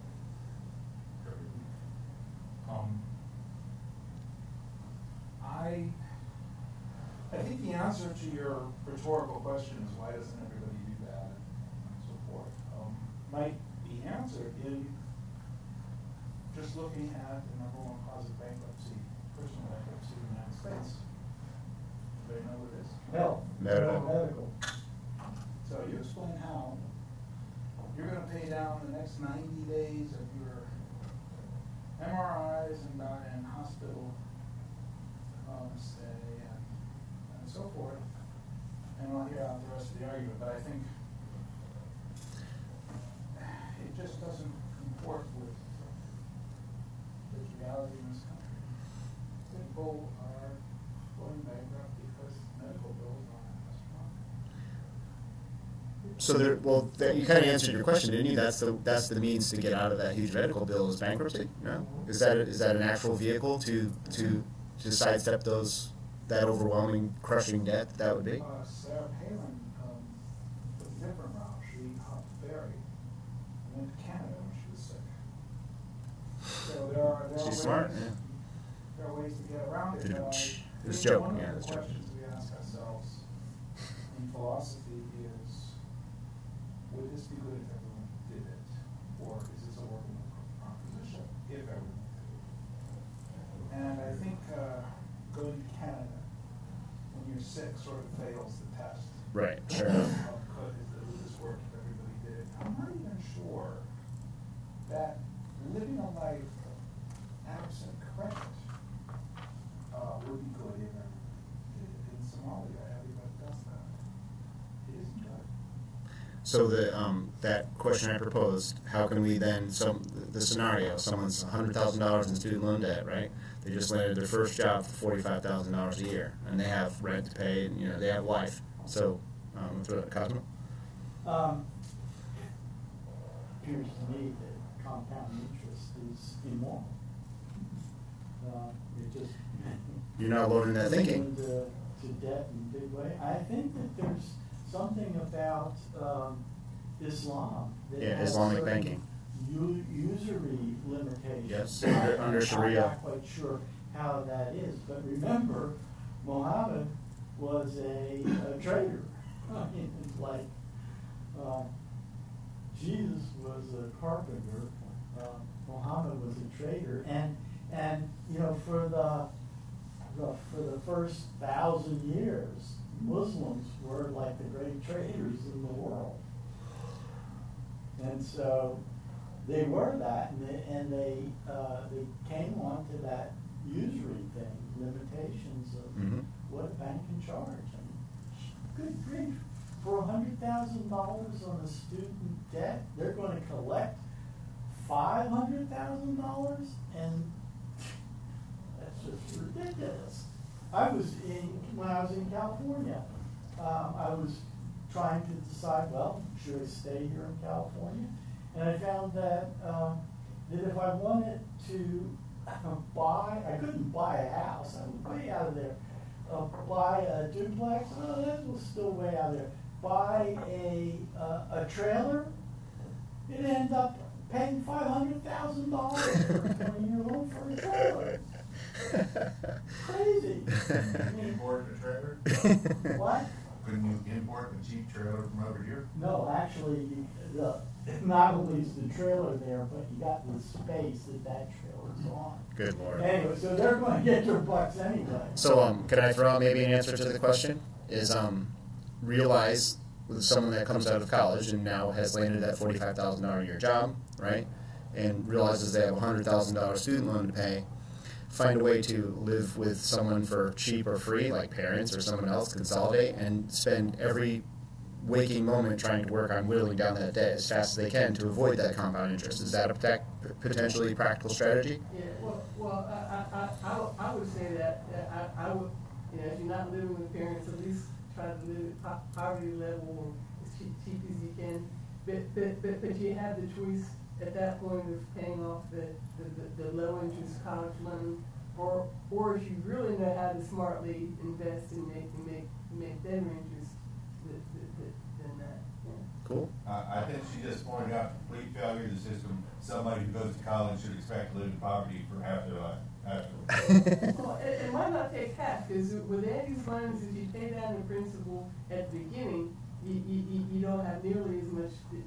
I think the answer to your rhetorical question is why doesn't everybody do that and so forth, might be answered in just looking at the #1 cause of bankruptcy, personal bankruptcy in the United States. Anybody know what it is? Health. Medical. So you explain how you're going to pay down the next 90 days of your MRIs and hospital stay and so forth. And I'll hear out the rest of the argument, but I think it just doesn't comport with the reality in this country. People are going bankrupt because medical bills aren't astronomical. So there, well, you kind of answered your question, didn't you? That's the means to get out of that huge medical bill is bankruptcy. No, is that an actual vehicle to sidestep that overwhelming, crushing debt that would be? Sarah Palin took a different route. She hopped the ferry and went to Canada when she was sick. So there are She's ways, smart. Yeah. there are ways to get around it. But This I think joke, one yeah, of this the joke. questions we ask ourselves in philosophy is, would this be good if everyone did it? Or is this a working proposition if everyone did it? And I think going to Canada when you're sick sort of fails the test. Right. Sure. Would this work if everybody did it? I'm not even sure that living a life absent credit would be good if everybody did it. In Somalia, everybody does that. It isn't good. So that question I proposed, how can we then, the scenario, someone's $100,000 in student loan debt, right? They just landed their first job for $45,000 a year, and they have rent to pay, and they have life. So, Cosmo? Appears to me that compound interest is immoral. It just You're not alone in that thinking. To debt in a big way. I think that there's something about Islam that Yeah, has Islamic certain banking. Usury limitations. Yes, under Sharia. I'm not quite sure how that is, but remember, Muhammad was a trader. I mean, it's like Jesus was a carpenter. Muhammad was a trader, and for the first 1,000 years, Muslims were like the great traders in the world, and so they were that, and they came on to that usury thing, limitations of what a bank can charge. I mean, good grief, for $100,000 on a student debt, they're going to collect $500,000, and that's just ridiculous. When I was in California, I was trying to decide, well, should I stay here in California? And I found that if I wanted to I couldn't buy a house. I was way out of there. Buy a duplex, that was still way out there. Buy a trailer, it ended up paying $500,000 for a 20-year loan for a trailer. Crazy. Couldn't you import a trailer? What? Couldn't you import a cheap trailer from over here? No, actually, not only is the trailer there, but you got the space that trailer's on. Good Lord. Anyway, so they're going to get their bucks anyway. So, can I throw out maybe an answer to the question? Is realize with someone that comes out of college and now has landed that $45,000 a year job, right? And realizes they have a $100,000 student loan to pay, find a way to live with someone for cheap or free, like parents or someone else, consolidate, and spend every waking moment trying to work on whittling down that debt as fast as they can to avoid that compound interest. Is that a potentially practical strategy? Yeah, I would say that I would, if you're not living with parents, at least try to live at poverty level as cheap as you can. But you have the choice at that point of paying off the low interest college loan, or if you really know how to smartly invest and make better interest than that. Yeah. Cool. I think she just pointed out complete failure of the system. Somebody who goes to college should expect to live in poverty for half their life. Well, it might not take half, because with Andy's loans, if you pay down the principal at the beginning, you don't have nearly as much to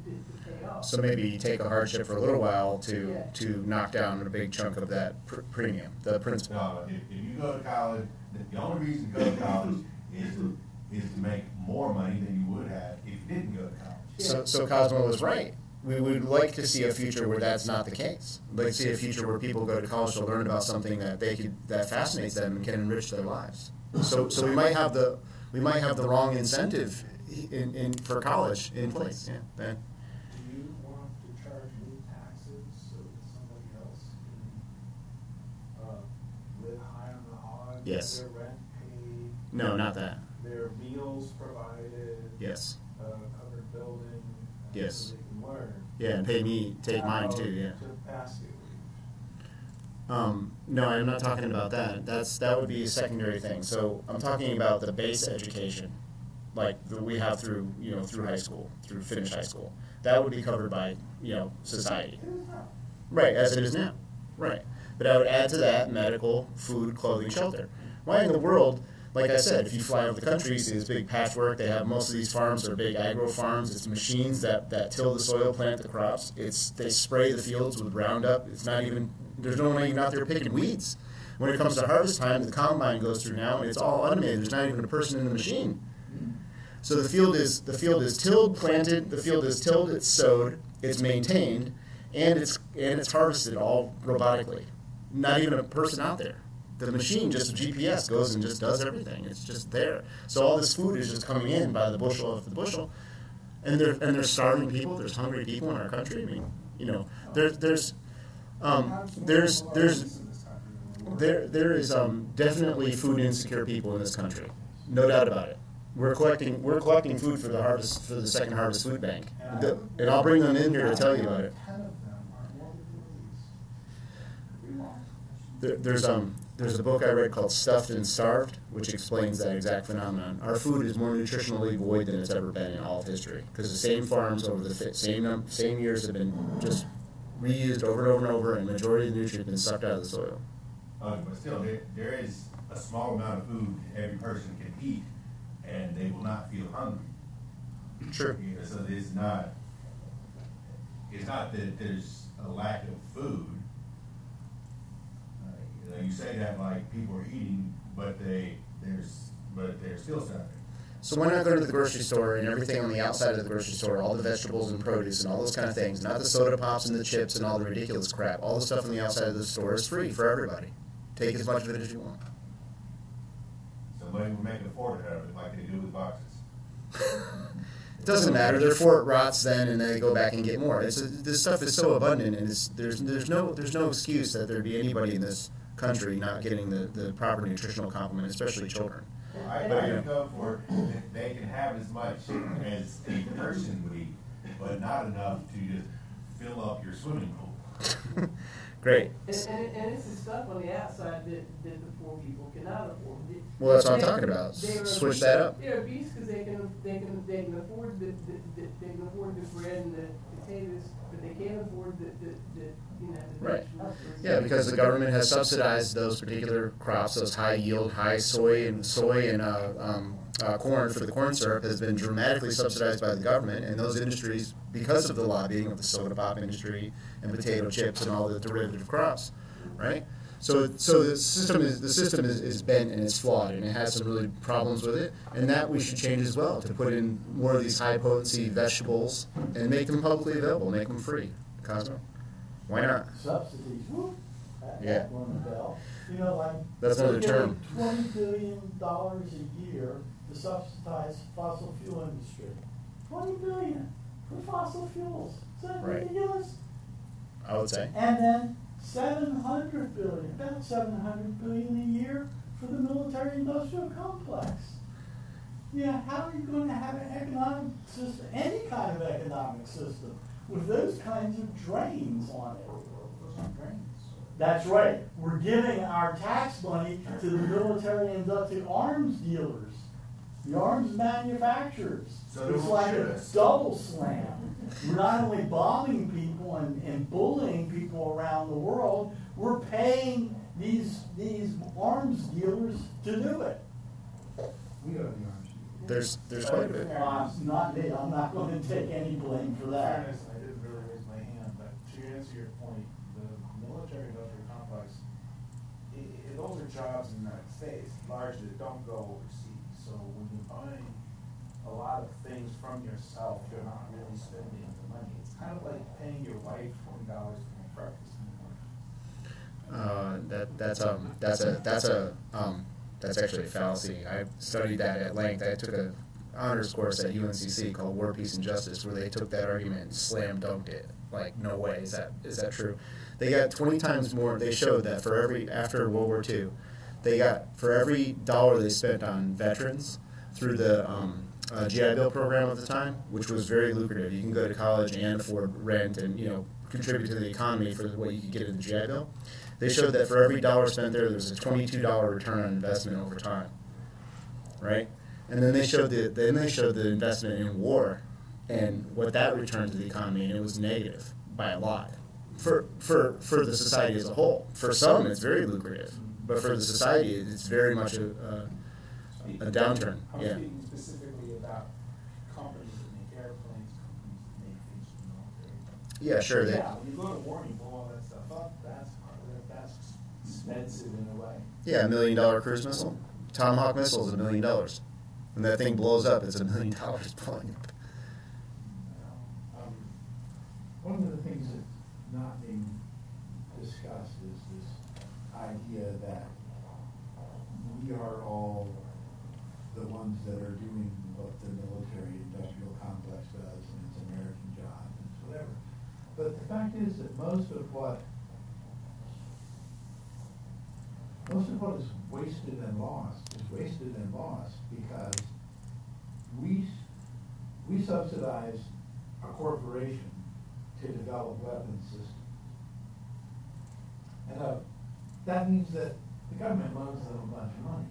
pay off. So maybe you take a hardship for a little while to Yeah. to knock down a big chunk of that premium, the principal. No, if you go to college, the only reason to go to college is to make more money than you would have if you didn't go to college. So Cosmo was right. We would like to see a future where that's not the case. We'd like to see a future where people go to college to learn about something that fascinates them and can enrich their lives. So we might have the wrong incentive for college in place. Yeah. Ben. Do you want to charge new taxes so that somebody else can live high on the hog? Yes. Their rent paid? No, not that. Their meals provided? Yes. Covered building? Yes. So they can learn. Yeah, and take mine too. Yeah. Capacity leave. No, I'm not talking about that. That would be a secondary thing. So I'm talking about the base education, like that we have through high school, through finished high school. That would be covered by society, right? As it is now, right? But I would add to that medical, food, clothing, shelter. Why in the world? Like I said, if you fly over the country, you see this big patchwork. They have most of these farms are big agro farms. It's machines that till the soil, plant the crops. They spray the fields with Roundup. There's no one even out there picking weeds. When it comes to harvest time, the combine goes through now, and it's all automated. There's not even a person in the machine. So the field is tilled, planted. The field is tilled, it's sowed, it's maintained, and it's harvested all robotically. Not even a person out there. The machine, just a GPS, goes and just does everything. It's just there. So all this food is just coming in by the bushel after the bushel, and there's starving people. There's hungry people in our country. I mean, there is definitely food insecure people in this country, no doubt about it. We're collecting food for the second harvest food bank, and I'll bring them in here to tell you about it. 10 of them are There's a book I read called Stuffed and Starved, which explains that exact phenomenon. Our food is more nutritionally void than it's ever been in all of history, because the same farms over the same years have been just reused over and over and over, and the majority of the nutrients have been sucked out of the soil. But still, there is a small amount of food every person can eat, and they will not feel hungry. True. So it's not that there's a lack of food. You say that like people are eating, but they're still starving. So why not go to the grocery store and everything on the outside of the grocery store, all the vegetables and produce and all those kind of things, not the soda pops and the chips and all the ridiculous crap, all the stuff on the outside of the store is free for everybody. Take as much of it as you want. Somebody will make a fort out of it like they do with boxes. It doesn't matter. Their fort rots then, and they go back and get more. This stuff is so abundant, and there's no excuse that there'd be anybody in this country not getting the proper nutritional complement, especially children. I can go for they can have as much as a person would eat, but not enough to just fill up your swimming pool. Great. And it's the stuff on the outside that the poor people cannot afford. Well, that's what I'm talking about. Switch that up. They're obese because they can afford the bread and the potatoes, but they can't afford the Right. vegetables. Yeah, because the government has subsidized those particular crops, those high yield, high soy and corn for the corn syrup has been dramatically subsidized by the government, and those industries, because of the lobbying of the soda pop industry and potato chips and all the derivative crops, right? So the system is bent and it's flawed, and it has some really problems with it, and that we should change as well, to put in more of these high potency vegetables and make them publicly available, make them free. Cosmo, why not? Subsidies, whoop, Yeah. that rung a bell. That's another we're term. getting $20 billion a year to subsidize fossil fuel industry. $20 billion for fossil fuels. Is that Right. ridiculous? I would say. And then $700 billion, about $700 billion a year for the military-industrial complex. Yeah, how are you going to have an economic system, any kind of economic system, with those kinds of drains on it? Those aren't drains. That's right. We're giving our tax money to the military-industrial arms dealers, the arms manufacturers. So they It's won't like shoot a us. double slam. We're not only bombing people and bullying people around the world, we're paying these arms dealers to do it. We are the arms dealers. There's quite a bit. Not me. I'm not going to take any blame for that. Fairness, I didn't really raise my hand, but to answer your point, the military-industrial complex, those are jobs in the United States, largely that don't go overseas. So when you're buying a lot of things from yourself, you're not really spending the money. It's kind of like paying your wife $20 to make breakfast in the morning. That's actually a fallacy. I studied that at length. I took a honors course at UNCC called War, Peace, and Justice, where they took that argument and slam dunked it. Like, no way, is that true? They got 20 times more. They showed that after World War II, they got, for every dollar they spent on veterans through the GI Bill program at the time, which was very lucrative. You can go to college and afford rent and, contribute to the economy for what you could get in the GI Bill. They showed that for every dollar spent there was a $22 return on investment over time, right? And then they showed the investment in war and what that returned to the economy, and it was negative by a lot for the society as a whole. For some, it's very lucrative, but for the society, it's very much a downturn. I'm Yeah. speaking specifically about companies that make airplanes, companies that make things for the military. Yeah, sure. Yeah, when you go to war and you blow all that stuff up, that's expensive in a way. Yeah, $1 million cruise missile. Tomahawk missile is $1 million. When that thing blows up, it's $1 million blowing up. One of the things that's not being discussed is this idea that we are all the ones that are doing what the military-industrial complex does, and it's American job, and it's whatever. But the fact is that most of what is wasted and lost is wasted and lost because we subsidize a corporation to develop weapons systems. And that means that the government loans them a bunch of money.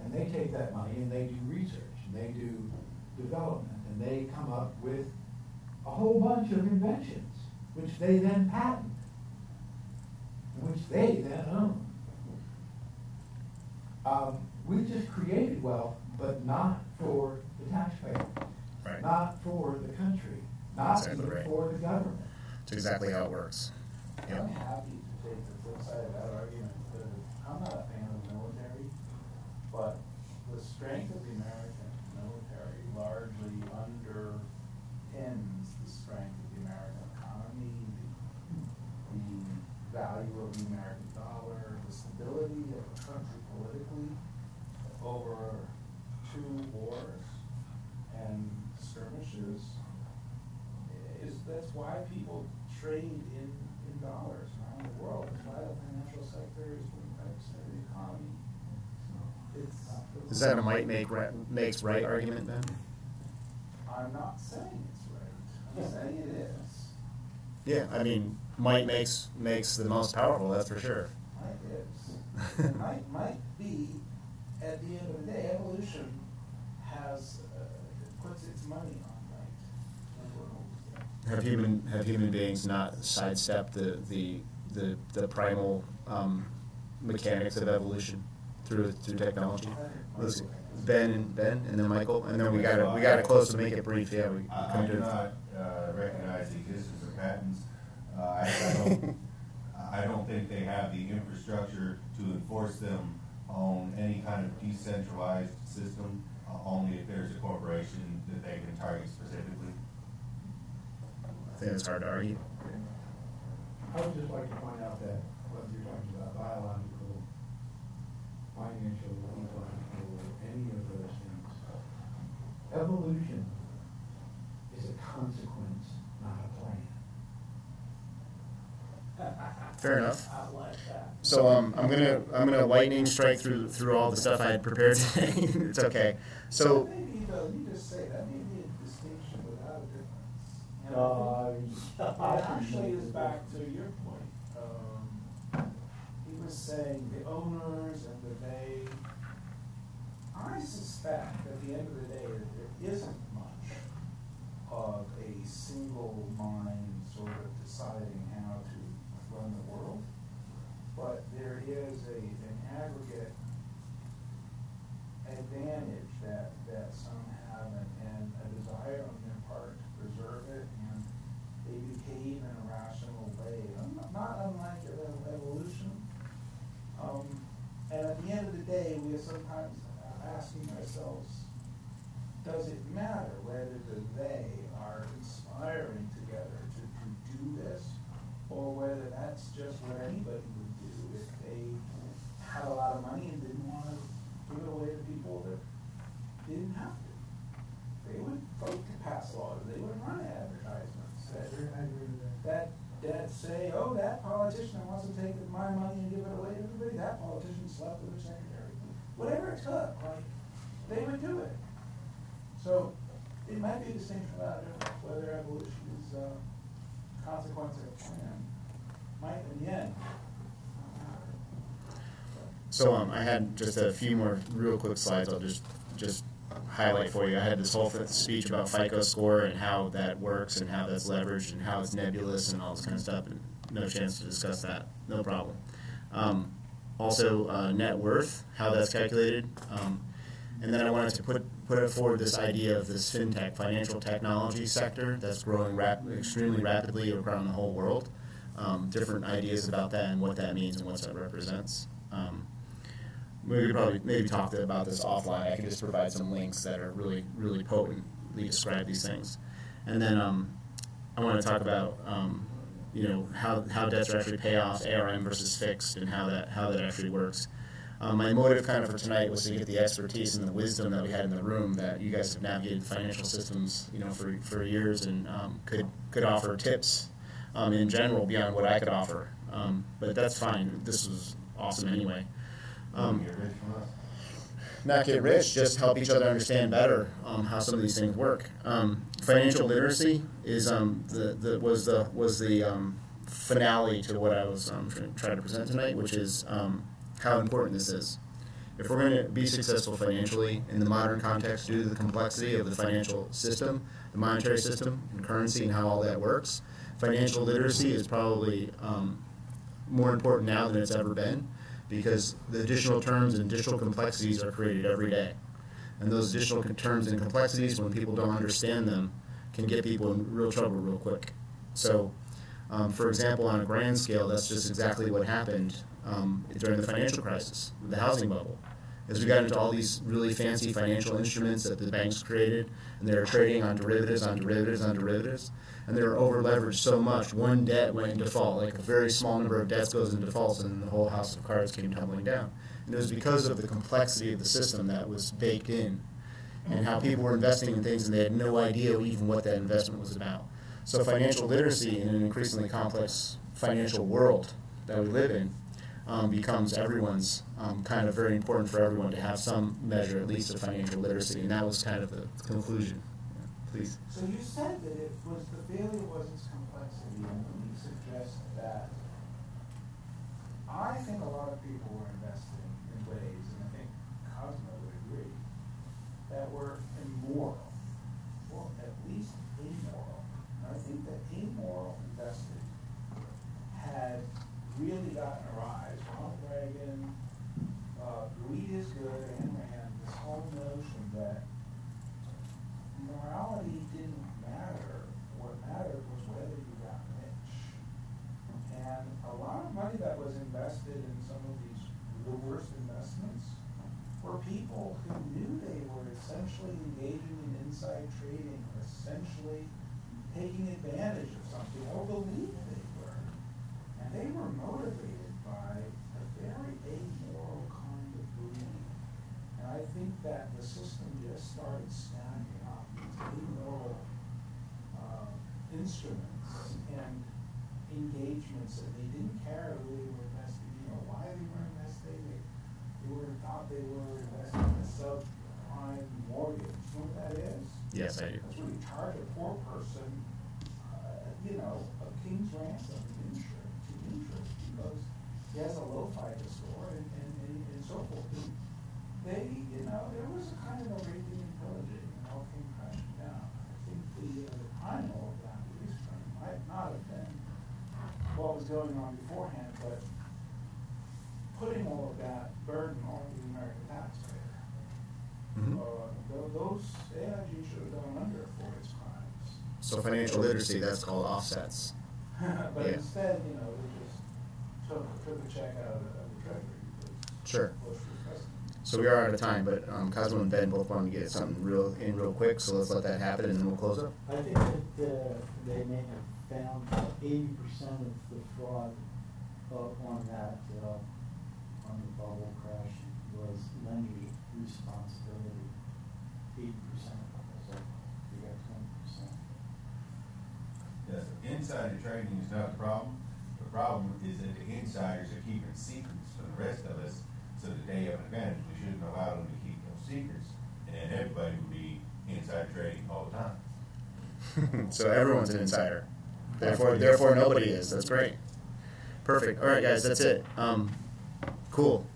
And they take that money and they do research, and they do development, and they come up with a whole bunch of inventions, which they then patent, and which they then own. We just created wealth, but not for the taxpayer, Right. not for the country, not Exactly even right. for the government. It's exactly how it works. Yeah. I'm happy to take the flip side of that argument, because I'm not a fan of the military, but the strength of the American military largely underpins the strength of the American economy, the value of the American dollar, the stability of the country politically over 2 wars and skirmishes. That's why people trade in dollars around the world. That's why the financial sector is 25% of the economy. Is that a might makes right argument then? I'm not saying it's right. I'm saying it is. Yeah, I mean, might makes the most powerful, that's for sure. Might is. And might be, at the end of the day, evolution puts its money on might. Have human beings not sidestepped the primal mechanics of evolution through technology? Let's see. Ben and then Michael, and then we gotta close to make it brief. Yeah, we I come do to not recognize the existence of patents. I don't think they have the infrastructure to enforce them on any kind of decentralized system, only if there's a corporation that they can target specifically. I think it's hard to argue. I would just like to point out that whether you're talking about biological, financial, ecological, or any of those things, evolution Fair enough. I like that. So I'm gonna lightning strike through all the stuff I had prepared today. It's okay. So That may be, though, you just say, that may be a distinction without a difference. And it actually is back to your point. He was saying the owners and the they. I suspect at the end of the day that there isn't much of a single mind sort of deciding how to run the world, but there is an aggregate advantage that some have and a desire on their part to preserve it, and they behave in a rational way, not unlike evolution. And at the end of the day, we are sometimes asking ourselves, does it matter whether the they are conspiring together to do this, or whether that's just what anybody would do if they had a lot of money and didn't want to give it away to people that didn't have to? They would vote to pass laws. They would run advertisements that say, oh, that politician wants to take my money and give it away to everybody. That politician slept with her secretary. Whatever it took, right? They would do it. So it might be a distinction without a difference, whether evolution is a consequence of a plan. Might in the end. So I had just a few more real quick slides. I'll just highlight for you. I had this whole speech about FICO score and how that works and how that's leveraged and how it's nebulous and all this kind of stuff, and no chance to discuss that. No problem. Also, net worth, how that's calculated. And then I wanted to put forward this idea of this fintech, financial technology sector that's growing extremely rapidly around the whole world. Different ideas about that and what that means and what that represents. We could probably maybe talk about this offline. I can just provide some links that are really, really potently describe these things. And then I want to talk about how debts are actually pay off, ARM versus fixed, and how that actually works. My motive kind of for tonight was to get the expertise and the wisdom that we had in the room, that you guys have navigated financial systems, for years, and could offer tips in general beyond what I could offer. But that's fine. This was awesome anyway. Not get rich, just help each other understand better how some of these things work. Financial literacy is was the finale to what I was trying to present tonight, which is how important this is. If we're going to be successful financially in the modern context due to the complexity of the financial system, the monetary system, and currency and how all that works, financial literacy is probably more important now than it's ever been, because the additional terms and additional complexities are created every day. And those additional terms and complexities, when people don't understand them, can get people in real trouble real quick. So, for example, on a grand scale, that's just exactly what happened during the financial crisis, the housing bubble. As we got into all these really fancy financial instruments that the banks created, and they were trading on derivatives, on derivatives, on derivatives, and they were over-leveraged so much, one debt went in default, like a very small number of debts goes in default, and the whole house of cards came tumbling down. And it was because of the complexity of the system that was baked in, and how people were investing in things and they had no idea even what that investment was about. So financial literacy in an increasingly complex financial world that we live in becomes everyone's kind of very important for everyone to have some measure, at least, of financial literacy, and that was kind of the conclusion. Yeah, please. So you said that it was the failure was its complexity, and you suggest that. I think a lot of people were investing in ways, and I think Cosmo would agree, that were immoral, or at least amoral. And I think that amoral investing had really gotten a rise. Ronald Reagan, greed is good, and this whole notion that morality didn't matter. What mattered was whether you got rich. And a lot of money that was invested in some of these the worst investments were people who knew they were essentially engaging in inside trading, or essentially taking advantage of something, or believed they were. And they were motivated by a very amoral kind of greed. And I think that the system just started stacking up these amoral instruments. And engagements, and they didn't care who they were investing, why they were investing. Thought they were investing in a subprime mortgage. You know what that is? Yes, I do. That's where you charge a poor person, a king's ransom in interest because he has a low FICO score and so forth. And there was a kind of a raping and pillaging, and all came crashing down. I think the primal of that release plan might not have been what was going on beforehand, but putting all of that burden on the American taxpayer. Mm-hmm. Those AIG should have gone under for its crimes. So financial literacy, that's called offsets. But Yeah. instead, they just took a check out of the treasury because Sure. Bush was president. So we are out of time, but Cosmo and Ben both wanted to get something real quick, so let's let that happen and then we'll close up. I think that they may have found 80% of the fraud on that, on the bubble crash was lender responsibility. 80%, so we got 20%. Yes, insider trading is not the problem. The problem is that the insiders are keeping secrets from the rest of us so that they have an advantage. We shouldn't allow them to keep those secrets, and then everybody would be insider trading all the time. So everyone's an insider. Therefore nobody is. That's great. Perfect. All right, guys, that's it. Cool.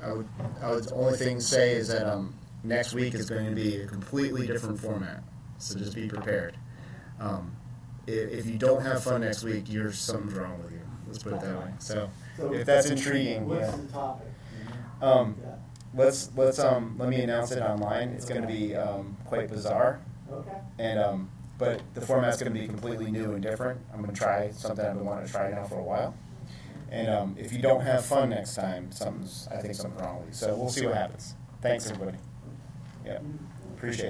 I would only thing to say is that next week is going to be a completely different format, so just be prepared. If you don't have fun next week, something's wrong with you. Let's put it that way. So if that's intriguing, what's yeah. the topic? Let me announce it online. It's going to be quite bizarre. Okay. And but the format's going to be completely new and different. I'm going to try something I've been wanting to try now for a while. And if you don't have fun next time, I think something's wrong with you. So we'll see what happens. Thanks, everybody. Yeah, appreciate it.